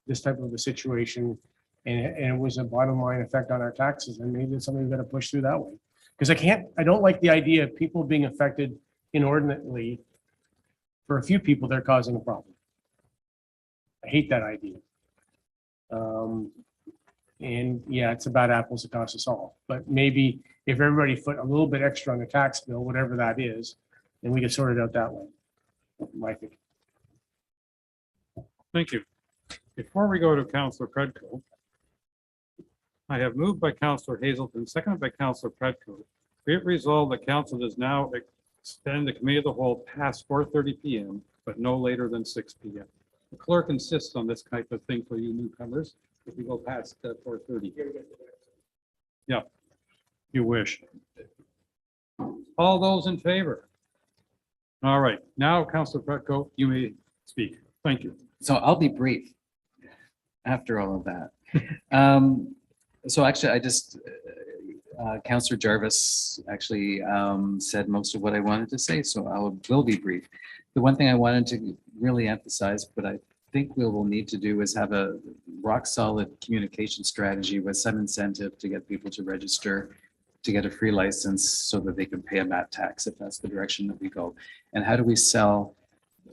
this type of a situation, and it was a bottom line effect on our taxes, and maybe it's something we've got to push through that way. Because I don't like the idea of people being affected inordinately for a few people that are causing a problem. I hate that idea. And yeah, it's about apples, it costs us all. But maybe if everybody put a little bit extra on the tax bill, whatever that is, then we can sort it out that way. My thinking. Thank you. Before we go to Councillor Predko, I have moved by Councillor Hazelton, seconded by Councillor Predko. Be it resolved that council does now extend the committee of the whole past 4:30 p.m., but no later than 6 p.m. The clerk insists on this type of thing for you newcomers. If we go past 4:30. Yeah, you wish. All those in favor? All right, now Councillor Predko, you may speak. Thank you. So I'll be brief after all of that. So actually, I just, Councillor Jarvis actually said most of what I wanted to say, so I will be brief. The one thing I wanted to really emphasize, but I think we will need to do, is have a rock solid communication strategy with some incentive to get people to register, to get a free license so that they can pay a MAT tax if that's the direction that we go. And how do we sell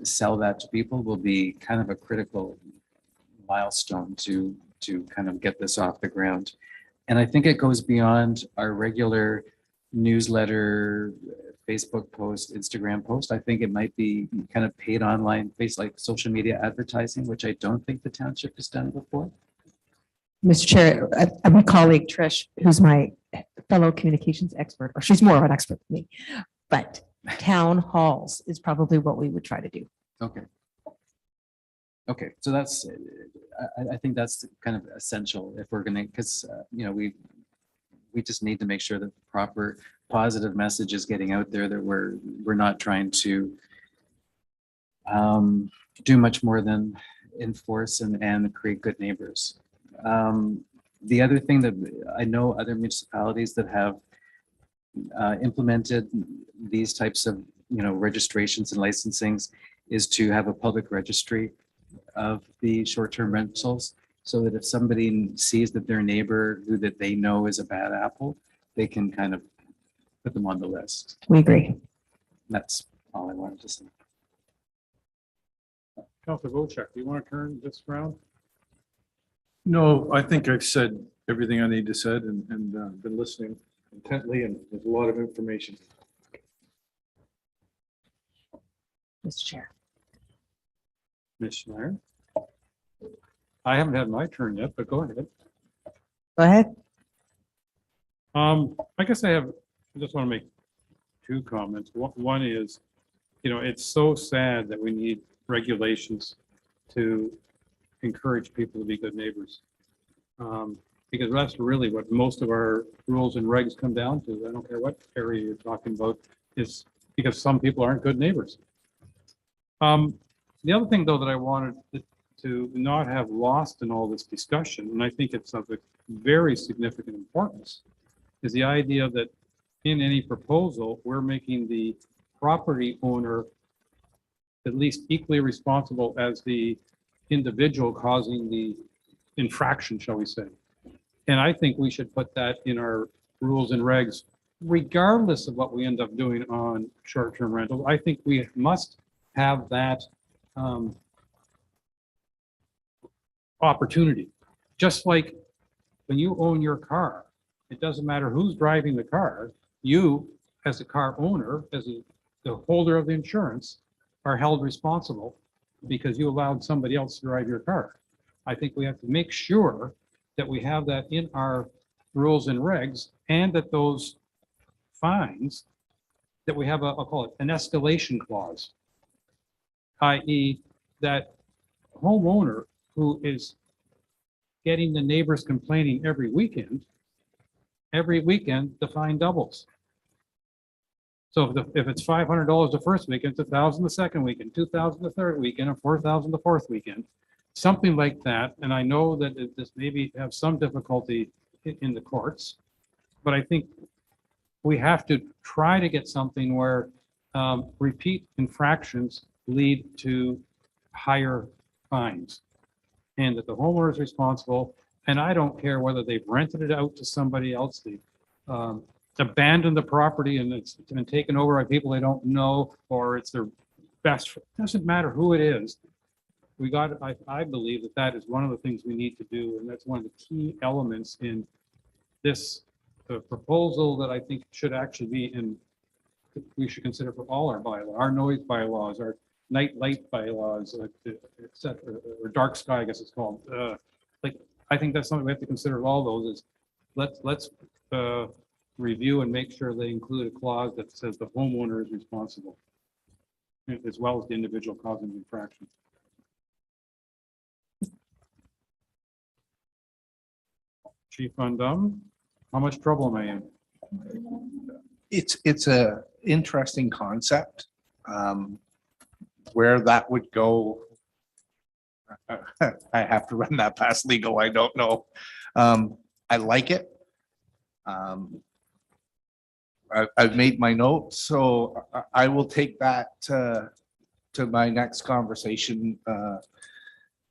that to people will be kind of a critical milestone to kind of get this off the ground. And I think it goes beyond our regular newsletter, Facebook post, Instagram post. I think it might be kind of paid online, like social media advertising, which I don't think the township has done before. Mr. Chair, my colleague Trish, who's my fellow communications expert, or she's more of an expert than me, but town halls is probably what we would try to do. Okay. Okay, so that's, I think that's kind of essential if we're gonna, because, you know, we just need to make sure that the proper positive message is getting out there, that we're not trying to do much more than enforce and create good neighbors. The other thing that I know other municipalities that have implemented these types of, you know, registrations and licensings is to have a public registry of the short-term rentals. so that if somebody sees that their neighbor who that they know is a bad apple, they can kind of put them on the list. We agree. That's all I wanted to say. Councilor Wojcik, do you want to turn this round? No, I think I've said everything I need to said and been listening intently, and there's a lot of information. Mr. Chair. Ms. Schneider? I haven't had my turn yet, but go ahead. Go ahead. I guess I just want to make two comments. One is, it's so sad that we need regulations to encourage people to be good neighbors. Because that's really what most of our rules and regs come down to. I don't care what area you're talking about, is because some people aren't good neighbors. The other thing, though, that I wanted to not have lost in all this discussion, and I think it's of a very significant importance, is the idea that in any proposal, we're making the property owner at least equally responsible as the individual causing the infraction, shall we say. And I think we should put that in our rules and regs, regardless of what we end up doing on short-term rentals. I think we must have that opportunity. Just like when you own your car, it doesn't matter who's driving the car, you, as a car owner, as the holder of the insurance, are held responsible because you allowed somebody else to drive your car. I think we have to make sure that we have that in our rules and regs, and that those fines, that we have I'll call it an escalation clause, i.e. that homeowner who is getting the neighbors complaining every weekend, the fine doubles. So if it's $500 the first weekend, it's $1,000 the second weekend, $2,000 the third weekend, and $4,000 the fourth weekend, something like that. And I know that this maybe have some difficulty in the courts, but I think we have to try to get something where repeat infractions lead to higher fines, and that the homeowner is responsible. And I don't care whether they've rented it out to somebody else, they abandoned the property and it's been taken over by people they don't know, or it's their best, doesn't matter who it is. I believe that is one of the things we need to do, and that's one of the key elements in this proposal that I think should actually be we should consider for all our bylaws, our noise bylaws, our night light bylaws, et cetera, or dark sky, I guess it's called. I think that's something we have to consider. All those is let's review and make sure they include a clause that says the homeowner is responsible, as well as the individual causing the infraction. Chief Van Dam, how much trouble am I in? It's a interesting concept. Where that would go, I have to run that past legal. I don't know. I like it. I've made my notes, so I will take that to my next conversation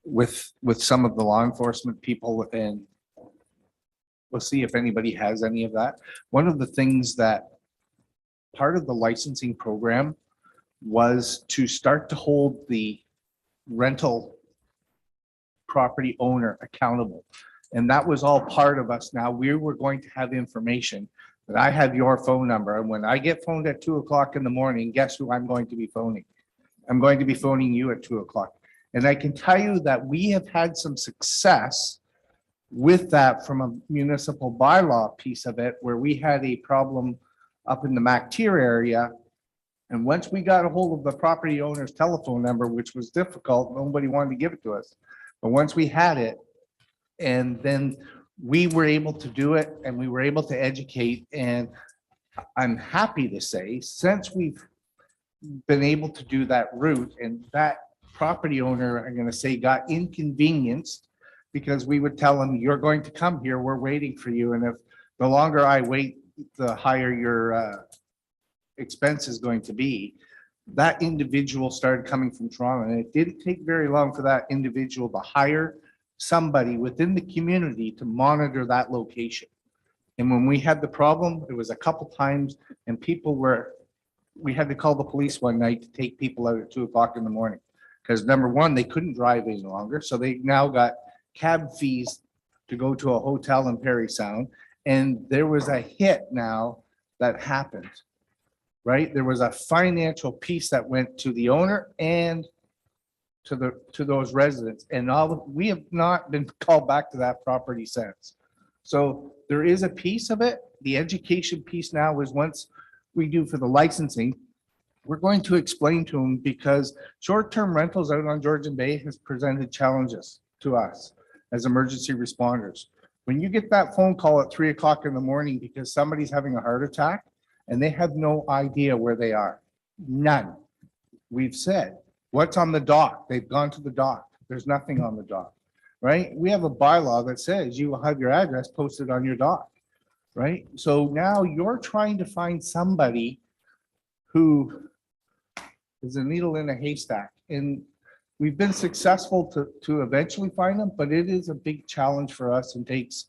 with some of the law enforcement people, and we'll see if anybody has any of that. One of the things that part of the licensing program was to start to hold the rental property owner accountable. And that was all part of us. Now we were going to have information that I have your phone number. And when I get phoned at 2 o'clock in the morning, guess who I'm going to be phoning? I'm going to be phoning you at 2 o'clock. And I can tell you that we have had some success with that from a municipal bylaw piece of it, where we had a problem up in the MacTier area. And once we got a hold of the property owner's telephone number, which was difficult, nobody wanted to give it to us. But once we had it, and then we were able to do it, and we were able to educate. And I'm happy to say, since we've been able to do that route, and that property owner, I'm going to say, got inconvenienced because we would tell them, you're going to come here, we're waiting for you. And if the longer I wait, the higher your expense is going to be. That individual started coming from Toronto, and it didn't take very long for that individual to hire somebody within the community to monitor that location. And when we had the problem, it was a couple times and we had to call the police one night to take people out at 2 o'clock in the morning. Because number one, they couldn't drive any longer. So they now got cab fees to go to a hotel in Perry Sound. And there was a hit now that happened, right? There was a financial piece that went to the owner and to those residents. And we have not been called back to that property since. So there is a piece of it. The education piece now is once we do for the licensing, we're going to explain to them because short-term rentals out on Georgian Bay has presented challenges to us as emergency responders. When you get that phone call at 3 o'clock in the morning because somebody's having a heart attack and they have no idea where they are, none. We've said, what's on the dock? They've gone to the dock. There's nothing on the dock, right? We have a bylaw that says you will have your address posted on your dock, right? So now you're trying to find somebody who is a needle in a haystack. And we've been successful to eventually find them, but it is a big challenge for us and takes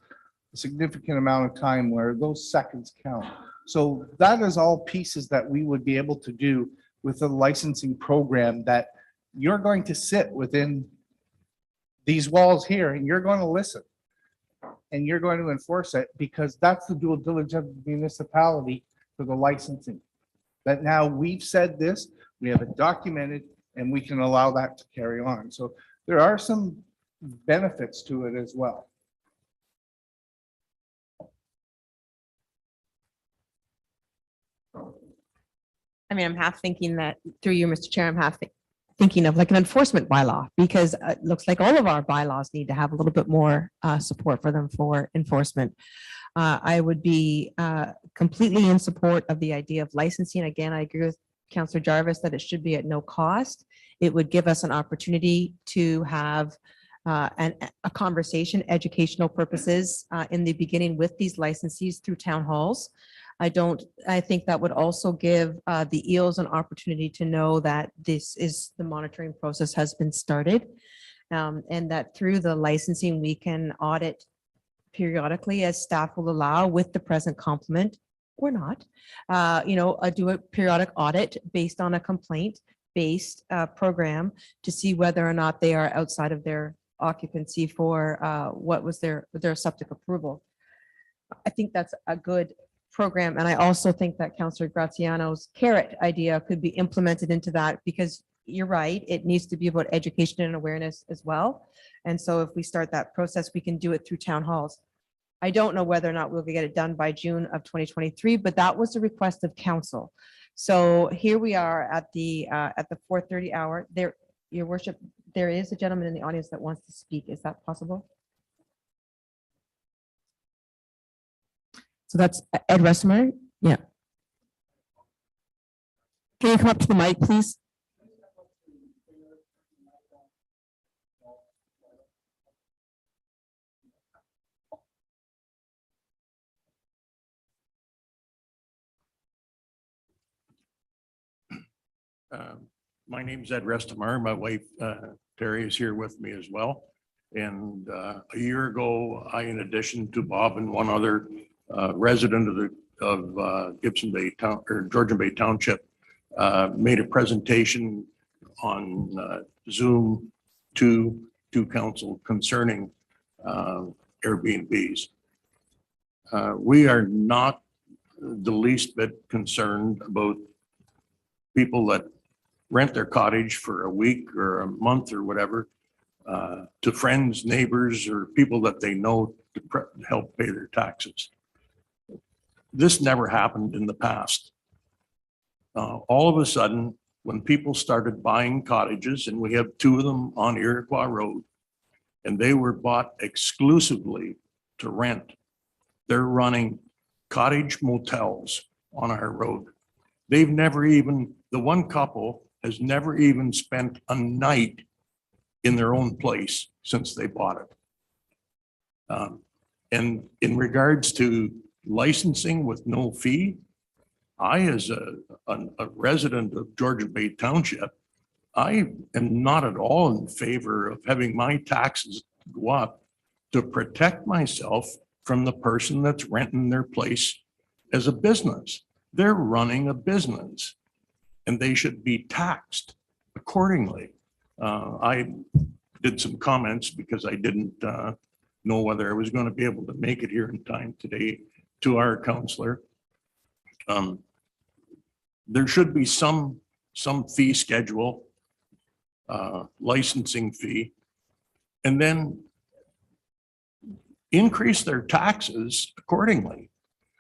a significant amount of time where those seconds count. So that is all pieces that we would be able to do with a licensing program that you're going to sit within these walls here and you're going to listen and you're going to enforce it because that's the due diligence of the municipality for the licensing. That now we've said this, we have it documented, and we can allow that to carry on. So there are some benefits to it as well. I mean, I'm half thinking that through you, Mr. Chair, I'm half thinking of like an enforcement bylaw because it looks like all of our bylaws need to have a little bit more support for them for enforcement. I would be completely in support of the idea of licensing. Again, I agree with Councillor Jarvis that it should be at no cost. It would give us an opportunity to have a conversation, educational purposes in the beginning with these licensees through town halls. I think that would also give the EOs an opportunity to know that the monitoring process has been started and that through the licensing, we can audit periodically as staff will allow with the present complement or not, do a periodic audit based on a complaint-based program to see whether or not they are outside of their occupancy for what was their septic approval. I think that's a good program. And I also think that Councillor Graziano's carrot idea could be implemented into that because you're right, it needs to be about education and awareness as well. And so if we start that process, we can do it through town halls. I don't know whether or not we'll get it done by June of 2023, but that was the request of council. So here we are at the 4:30 hour. There, Your Worship, there is a gentleman in the audience that wants to speak. Is that possible? So that's Ed Restimer. Yeah. Can you come up to the mic, please? My name's Ed Restamar. My wife, Terry, is here with me as well. And a year ago, I, in addition to Bob and one other resident of Gibson Bay Town or Georgian Bay Township, made a presentation on Zoom to council concerning Airbnbs. We are not the least bit concerned about people that rent their cottage for a week or a month or whatever to friends, neighbors, or people that they know to help pay their taxes. This never happened in the past. All of a sudden, when people started buying cottages, and we have 2 of them on Iroquois Road, and they were bought exclusively to rent, they're running cottage motels on our road. They've never even, the one couple has never even spent a night in their own place since they bought it. And in regards to licensing with no fee, I, as a resident of Georgian Bay Township, I am not at all in favor of having my taxes go up to protect myself from the person that's renting their place as a business. They're running a business and they should be taxed accordingly. I did some comments because I didn't know whether I was going to be able to make it here in time today to our counselor. There should be some fee schedule, licensing fee, and then increase their taxes accordingly.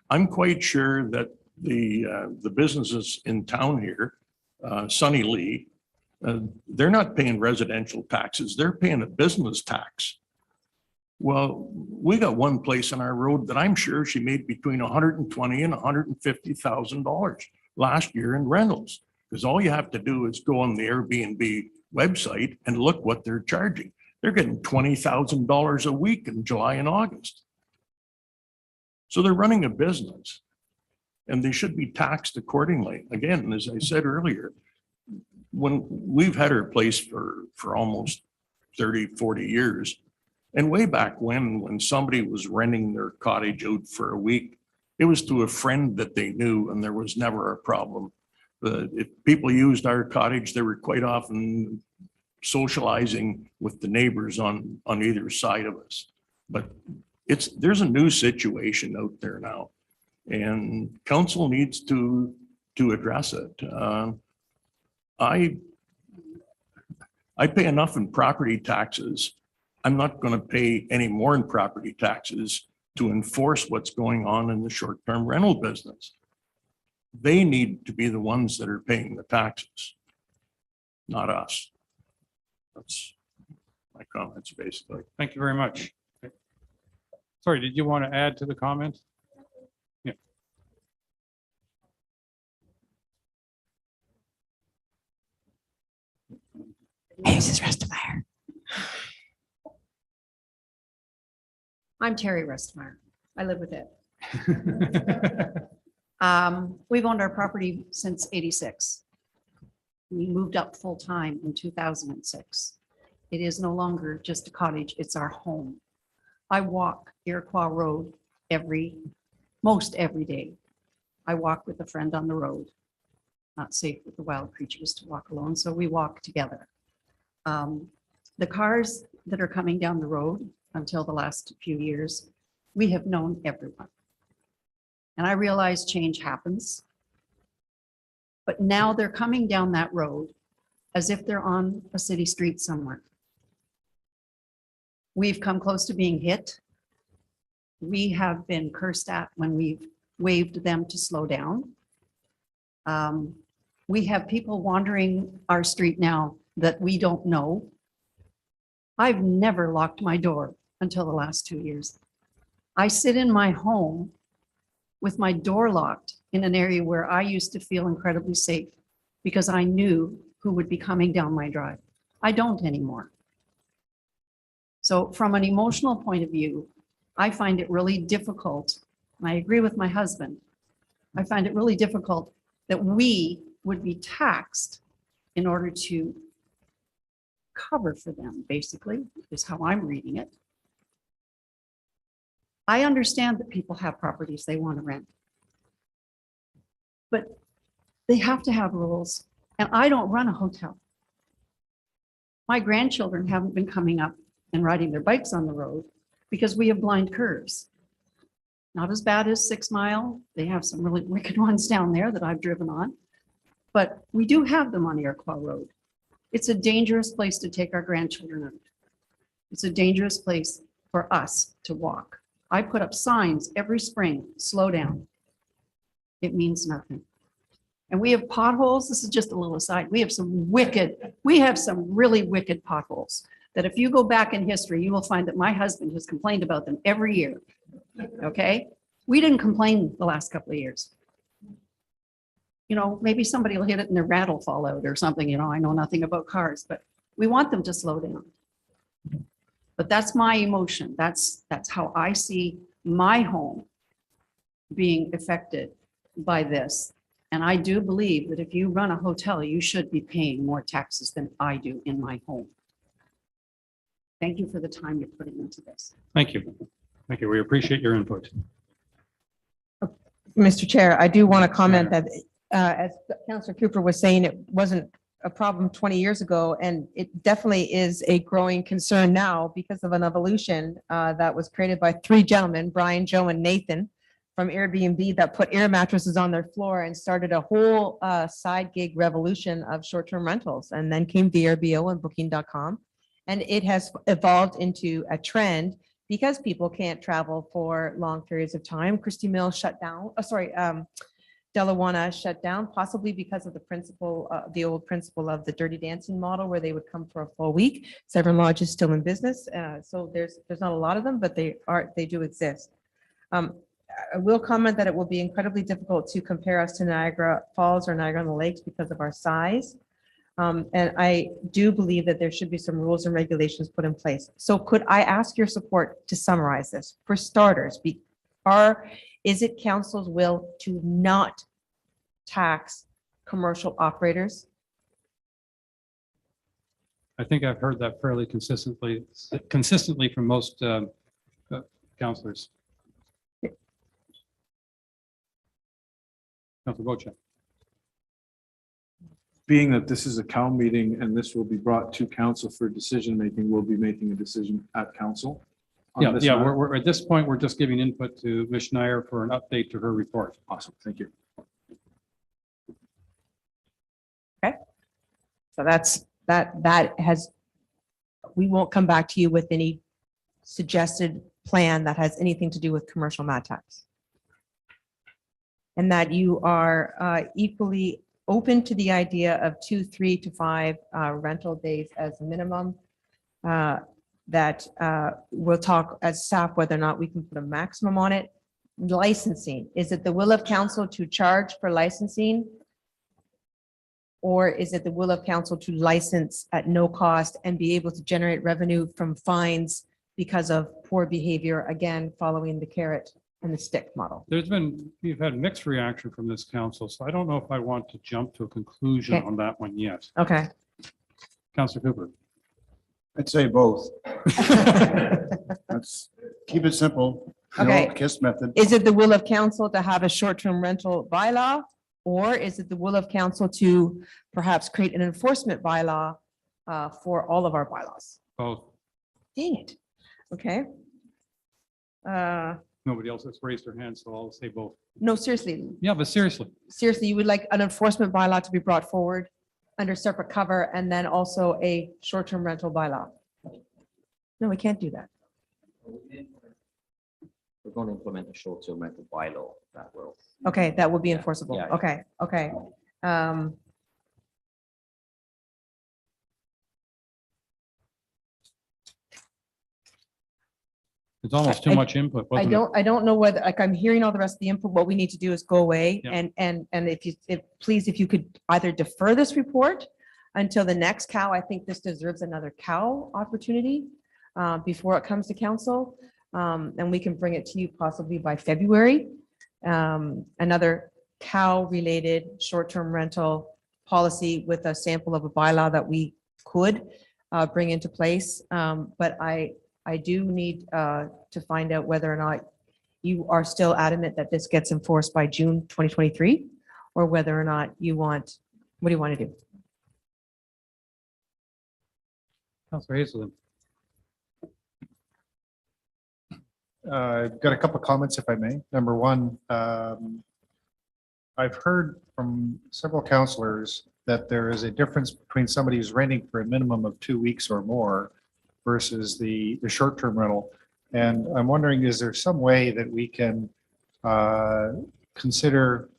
I'm quite sure that the businesses in town here, Sunny Lee, they're not paying residential taxes. They're paying a business tax. Well, we got one place on our road that I'm sure she made between $120,000 and $150,000 last year in rentals. Because all you have to do is go on the Airbnb website and look what they're charging. They're getting $20,000 a week in July and August. So they're running a business and they should be taxed accordingly. Again, as I said earlier, when we've had our place for almost 30, 40 years, and way back when somebody was renting their cottage out for a week, it was to a friend that they knew and there was never a problem. If people used our cottage, they were quite often socializing with the neighbors on either side of us. But there's a new situation out there now and council needs to address it. I pay enough in property taxes. I'm not going to pay any more in property taxes to enforce what's going on in the short-term rental business. They need to be the ones that are paying the taxes, not us. That's my comments, basically. Thank you very much. Sorry, did you want to add to the comment? Yeah. Mrs. Restemeyer. I'm Terry Restmeyer. I live with it. We've owned our property since '86. We moved up full-time in 2006. It is no longer just a cottage, it's our home. I walk Iroquois Road most every day. I walk with a friend on the road. Not safe with the wild creatures to walk alone, so we walk together. The cars that are coming down the road until the last few years, we have known everyone. And I realize change happens. But now they're coming down that road as if they're on a city street somewhere. We've come close to being hit. We have been cursed at when we've waved them to slow down. We have people wandering our street now that we don't know. I've never locked my door until the last 2 years. I sit in my home with my door locked in an area where I used to feel incredibly safe because I knew who would be coming down my drive. I don't anymore. So from an emotional point of view, I find it really difficult, and I agree with my husband, I find it really difficult that we would be taxed in order to cover for them, basically, is how I'm reading it. I understand that people have properties they want to rent, but they have to have rules. And I don't run a hotel. My grandchildren haven't been coming up and riding their bikes on the road because we have blind curves. Not as bad as 6 Mile. They have some really wicked ones down there that I've driven on, but we do have them on Iroquois Road. It's a dangerous place to take our grandchildren out. It's a dangerous place for us to walk. I put up signs every spring, slow down. It means nothing. And we have potholes. This is just a little aside. We have some really wicked potholes that if you go back in history, you will find that my husband has complained about them every year. Okay? We didn't complain the last couple of years. You know, maybe somebody will hit it and their rat will fall out or something. You know, I know nothing about cars, but we want them to slow down. But that's my emotion. That's how I see my home being affected by this. And I do believe that if you run a hotel, you should be paying more taxes than I do in my home. Thank you for the time you're putting into this. Thank you. Thank you. We appreciate your input. Mr. Chair, I do want to comment that, as Councillor Cooper was saying, it wasn't a problem 20 years ago, and it definitely is a growing concern now because of an evolution that was created by three gentlemen, Brian, Joe, and Nathan, from Airbnb, that put air mattresses on their floor and started a whole side gig revolution of short-term rentals. And then came the Airbnb and Booking.com, and it has evolved into a trend because people can't travel for long periods of time. Christie Mill shut down, Delawana shut down, possibly because of the principle, the old principle of the Dirty Dancing model, where they would come for a full week. Severn Lodge is still in business, so there's not a lot of them, but they do exist. I will comment that it will be incredibly difficult to compare us to Niagara Falls or Niagara on the Lakes because of our size. And I do believe that there should be some rules and regulations put in place. So could I ask your support to summarize this? For starters, is it council's will to not tax commercial operators? I think I've heard that fairly consistently from most councillors. Councillor Bocha. Being that this is a COW meeting and this will be brought to council for decision-making, we'll be making a decision at council. on Yeah, this yeah, matter. we're at this point, we're just giving input to Ms. Schneier for an update to her report. Awesome, thank you. So we won't come back to you with any suggested plan that has anything to do with commercial mat tax. And that you are equally open to the idea of 2, 3 to 5 rental days as a minimum. That we'll talk as staff whether or not we can put a maximum on it. Licensing, is it the will of council to charge for licensing? Or is it the will of council to license at no cost and be able to generate revenue from fines because of poor behavior, again, following the carrot and the stick model? We've had mixed reaction from this council, so I don't know if I want to jump to a conclusion Okay. on that one yet. Okay. Councillor Cooper. I'd say both. Let's keep it simple. The Okay. old KISS method. Is it the will of council to have a short-term rental bylaw? Or is it the will of council to perhaps create an enforcement bylaw for all of our bylaws? Both. Dang it. Okay. Nobody else has raised their hand, so I'll say both. No, seriously, Yeah, but seriously, you would like an enforcement bylaw to be brought forward under separate cover and then also a short-term rental bylaw? No, we can't do that. We're going to implement a short-term rental bylaw that will. Okay, that will be enforceable. Yeah. Okay, okay. it's almost too I- much input, wasn't it? I don't know whether, like, I'm hearing all the rest of the input. What we need to do is go away Yeah. and please, if you could either defer this report until the next cow, I think this deserves another cow opportunity before it comes to council. And we can bring it to you possibly by February. Another cow-related short-term rental policy with a sample of a bylaw that we could bring into place. But I do need to find out whether or not you are still adamant that this gets enforced by June 2023, or whether or not you want, what do you want to do? Councillor Hazelton. I've got a couple of comments, if I may. Number one, I've heard from several councillors that there is a difference between somebody who's renting for a minimum of 2 weeks or more versus the short-term rental. And I'm wondering, is there some way that we can consider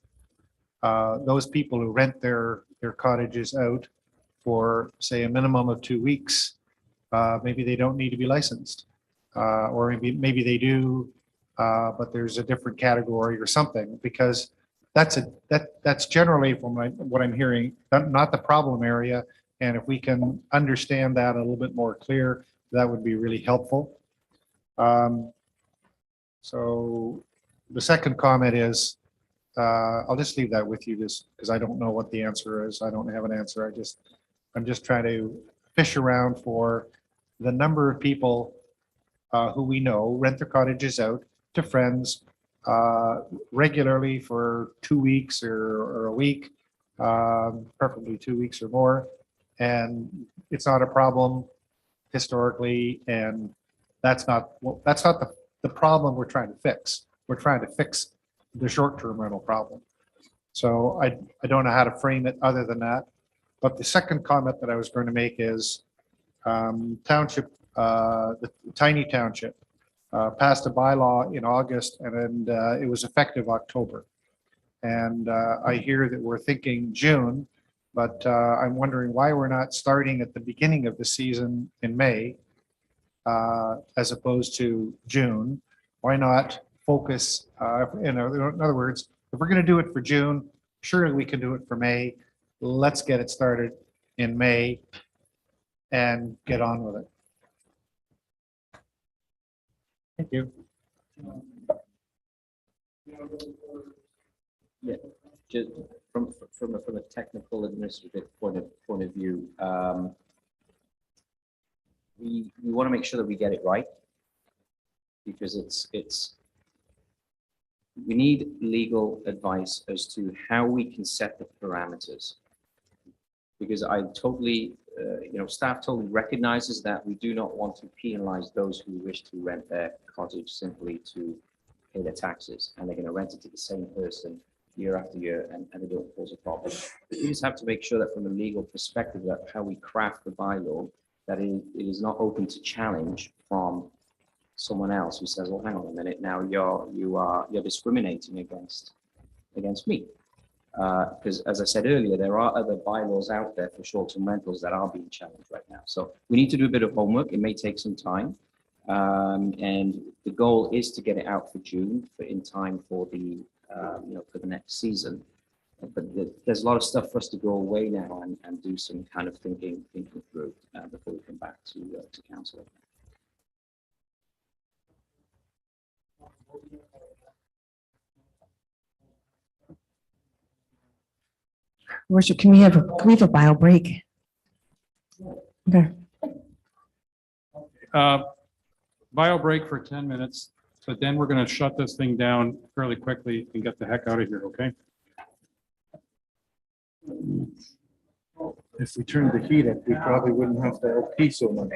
those people who rent their cottages out for, say, a minimum of 2 weeks? Maybe they don't need to be licensed. Or maybe they do, but there's a different category or something, because that's generally from what I'm hearing, not the problem area. And if we can understand that a little bit more clear, that would be really helpful. So the second comment is, I'll just leave that with you, just because I don't know what the answer is. I don't have an answer. I'm just trying to fish around for the number of people who we know rent their cottages out to friends regularly for 2 weeks or a week, preferably 2 weeks or more. And it's not a problem historically, and that's not the problem we're trying to fix. We're trying to fix the short-term rental problem. So I don't know how to frame it other than that. But the second comment that I was going to make is township, the tiny township passed a bylaw in August and it was effective October. And I hear that we're thinking June, but I'm wondering why we're not starting at the beginning of the season in May as opposed to June. Why not focus, in other words, if we're going to do it for June, surely we can do it for May. Let's get it started in May and get on with it. Thank you. Yeah, just from a technical administrative point of view, we want to make sure that we get it right, because we need legal advice as to how we can set the parameters. Because I totally, staff totally recognizes that we do not want to penalize those who wish to rent their cottage simply to pay their taxes, and they're going to rent it to the same person year after year, and they don't cause a problem. We just have to make sure that from a legal perspective, that how we craft the bylaw, that it is not open to challenge from someone else who says, well, hang on a minute, now you're discriminating against me. Because as I said earlier, there are other bylaws out there for short-term rentals that are being challenged right now. So we need to do a bit of homework. It may take some time. And the goal is to get it out for June, in time for the for the next season. But there's a lot of stuff for us to go away now and do some kind of thinking through before we come back to council. Worship, can we have a bio break? Okay. Bio break for 10 minutes, but then we're going to shut this thing down fairly quickly and get the heck out of here, okay? If we turned the heat up, we probably wouldn't have to LP so much.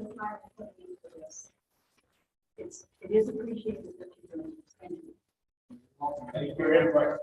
the time put into this. It is appreciated that you're doing this. Thank you. Thank you very much.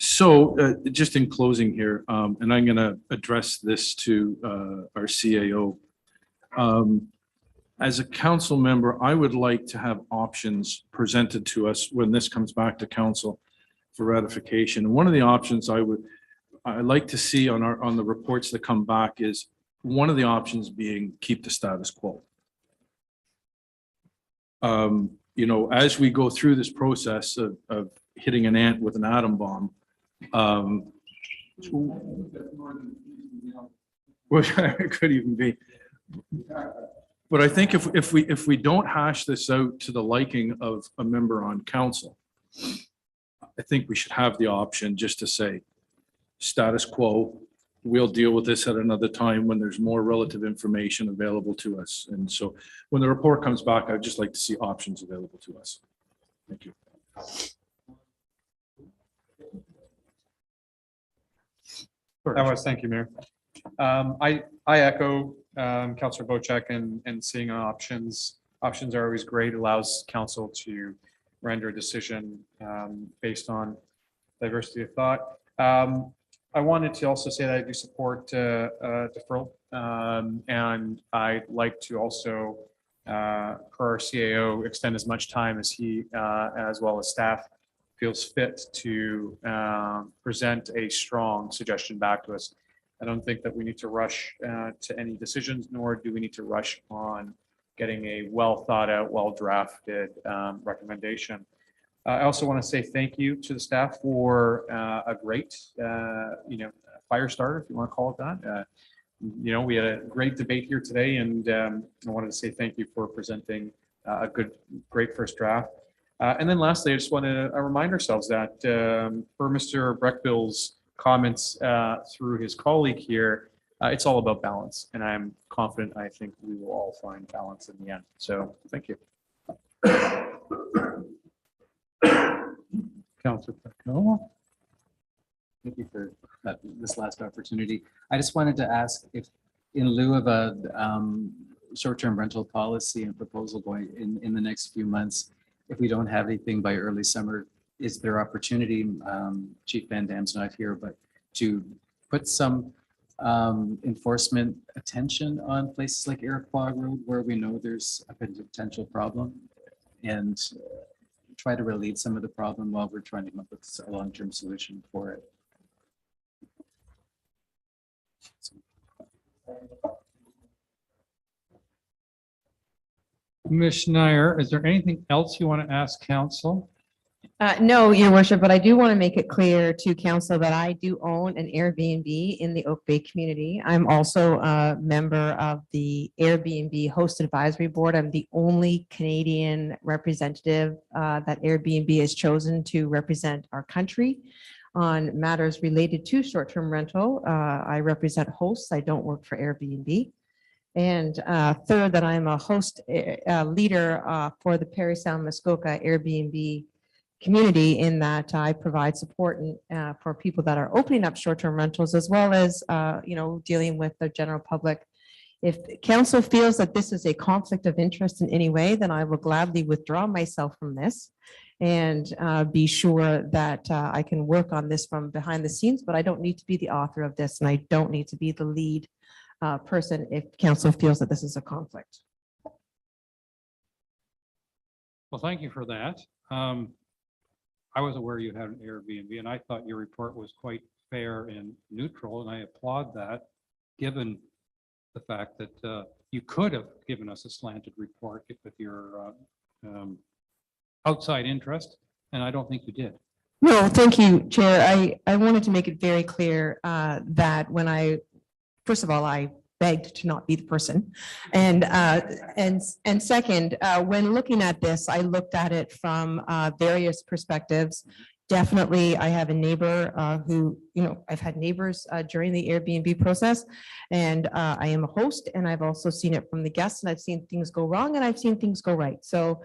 So just in closing here, and I'm going to address this to our CAO. As a council member, I would like to have options presented to us when this comes back to council for ratification. And one of the options I'd like to see on the reports that come back is one of the options being keep the status quo. You know, as we go through this process of hitting an ant with an atom bomb, which it could even be. But I think if we don't hash this out to the liking of a member on council, I think we should have the option just to say status quo. We'll deal with this at another time when there's more relative information available to us. And so when the report comes back, I'd just like to see options available to us. Thank you. Thank you, Mayor. I echo Councillor Bocek and seeing options. Options are always great, allows council to render a decision based on diversity of thought. I wanted to also say that I do support deferral, and I'd like to also, per our CAO, extend as much time as he, as well as staff, feels fit to present a strong suggestion back to us. I don't think that we need to rush to any decisions, nor do we need to rush on getting a well thought out, well drafted recommendation. I also want to say thank you to the staff for a great, fire starter, if you want to call it that. We had a great debate here today, and I wanted to say thank you for presenting a great first draft. And then lastly, I just want to remind ourselves that for Mr. Breckbill's comments through his colleague here, it's all about balance. And I'm confident, I think we will all find balance in the end. So thank you. Councilor Pecuniary. Thank you for this last opportunity. I just wanted to ask if, in lieu of a short-term rental policy and proposal going in the next few months, if we don't have anything by early summer, is there opportunity, Chief Van Dam's not here, but to put some enforcement attention on places like Iroquois Road where we know there's a potential problem, and try to relieve some of the problem while we're trying to come up with a long-term solution for it. Ms. Schneier, is there anything else you want to ask council? No, Your Worship, but I do want to make it clear to council that I do own an Airbnb in the Oak Bay community. I'm also a member of the Airbnb Host Advisory Board. I'm the only Canadian representative that Airbnb has chosen to represent our country on matters related to short-term rental. I represent hosts. I don't work for Airbnb. And third, that I'm a host leader for the Parry Sound Muskoka Airbnb community, in that I provide support for people that are opening up short-term rentals, as well as dealing with the general public. If council feels that this is a conflict of interest in any way, then I will gladly withdraw myself from this and be sure that I can work on this from behind the scenes, but I don't need to be the author of this, and I don't need to be the lead person if council feels that this is a conflict. Well, thank you for that. I was aware you had an Airbnb, and I thought your report was quite fair and neutral, and I applaud that, given the fact that you could have given us a slanted report with your outside interest, and I don't think you did. No, thank you, Chair. I wanted to make it very clear that when first of all, I begged to not be the person. And second, when looking at this, I looked at it from various perspectives. Definitely, I have a neighbor who, I've had neighbors during the Airbnb process, and I am a host, and I've also seen it from the guests, and I've seen things go wrong, and I've seen things go right. So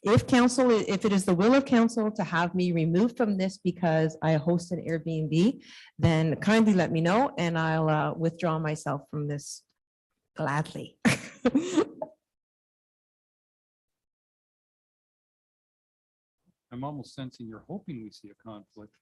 if it is the will of council to have me removed from this because I host an Airbnb, then kindly let me know, and I'll withdraw myself from this gladly. I'm almost sensing you're hoping we see a conflict.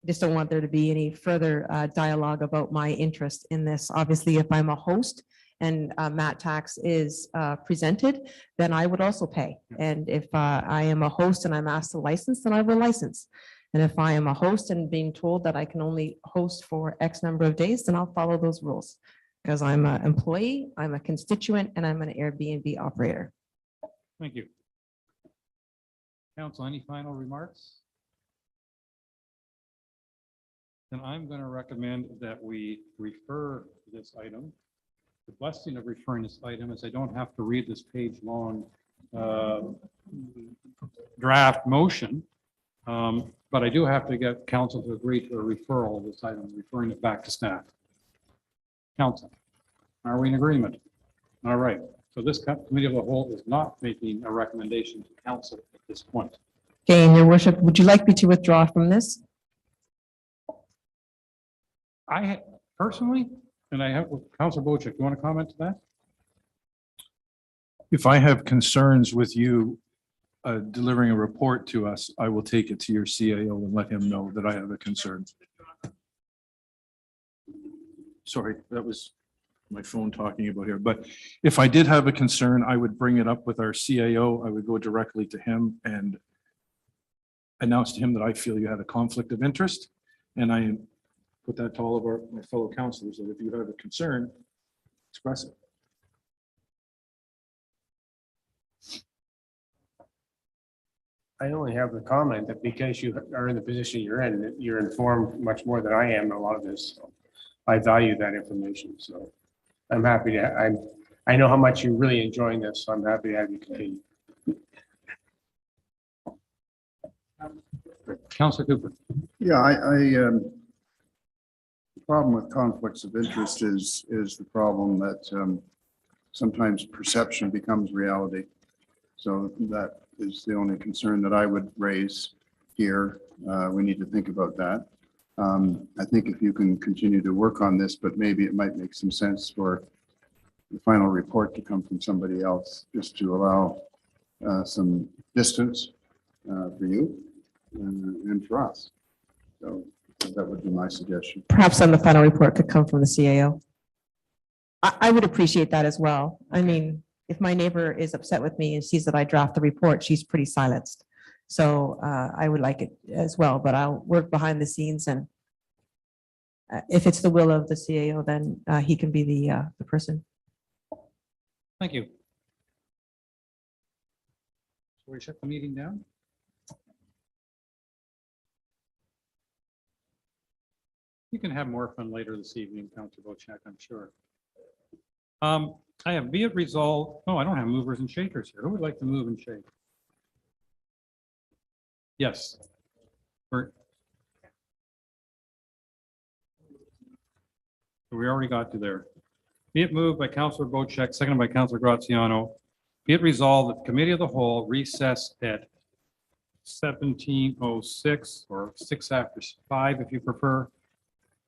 Just don't want there to be any further dialogue about my interest in this. Obviously, if I'm a host and Matt Tax is presented, then I would also pay. And if I am a host and I'm asked to license, then I will license. And if I am a host and being told that I can only host for X number of days, then I'll follow those rules. Because I'm an employee, I'm a constituent, and I'm an Airbnb operator. Thank you. Council, any final remarks? Then I'm going to recommend that we refer this item. The blessing of referring this item is I don't have to read this page-long draft motion, but I do have to get council to agree to a referral of this item, referring it back to staff. Council, are we in agreement? All right. So this committee of the whole is not making a recommendation to council at this point. Okay, and your worship, would you like me to withdraw from this? I personally, and I have Councilor Bochek, you want to comment to that? If I have concerns with you delivering a report to us, I will take it to your CAO and let him know that I have a concern. Sorry, that was my phone talking about here. But if I did have a concern, I would bring it up with our CAO. I would go directly to him and announce to him that I feel you had a conflict of interest. And I put that to all of my fellow councilors, that if you have a concern, express it. I only have the comment that because you are in the position you're in, that you're informed much more than I am in a lot of this. So I value that information. So I'm happy to, I know how much you're really enjoying this. So I'm happy to have you continue. Councilor Cooper. Yeah, the problem with conflicts of interest is the problem that sometimes perception becomes reality. So that is the only concern that I would raise here. We need to think about that. I think if you can continue to work on this, but maybe it might make some sense for the final report to come from somebody else, just to allow some distance for you and for us. So that would be my suggestion. Perhaps then the final report could come from the CAO. I would appreciate that as well. I mean, if my neighbor is upset with me and sees that I draft the report, she's pretty silenced. So I would like it as well, but I'll work behind the scenes, and if it's the will of the CAO, then he can be the person. Thank you. So we shut the meeting down? You can have more fun later this evening, Councilor Bochek, I'm sure. I have be it resolved. Oh, I don't have movers and shakers here. Who would like to move and shake? Yes. Bert. We already got to there. Be it moved by Councilor Bochek, seconded by Councilor Graziano. Be it resolved that the Committee of the Whole recess at 17:06 or 5 if you prefer,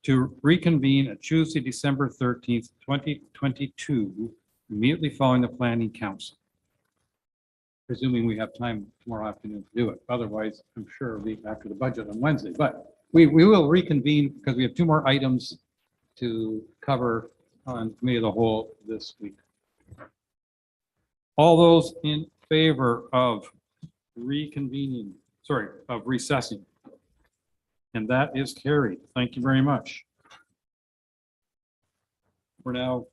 to reconvene at Tuesday, December 13th, 2022, immediately following the Planning Council. presuming we have time tomorrow afternoon to do it. Otherwise, I'm sure it'll be after the budget on Wednesday, but we will reconvene because we have 2 more items to cover on committee of the whole this week. All those in favor of reconvening, of recessing? And that is carried. Thank you very much. We're now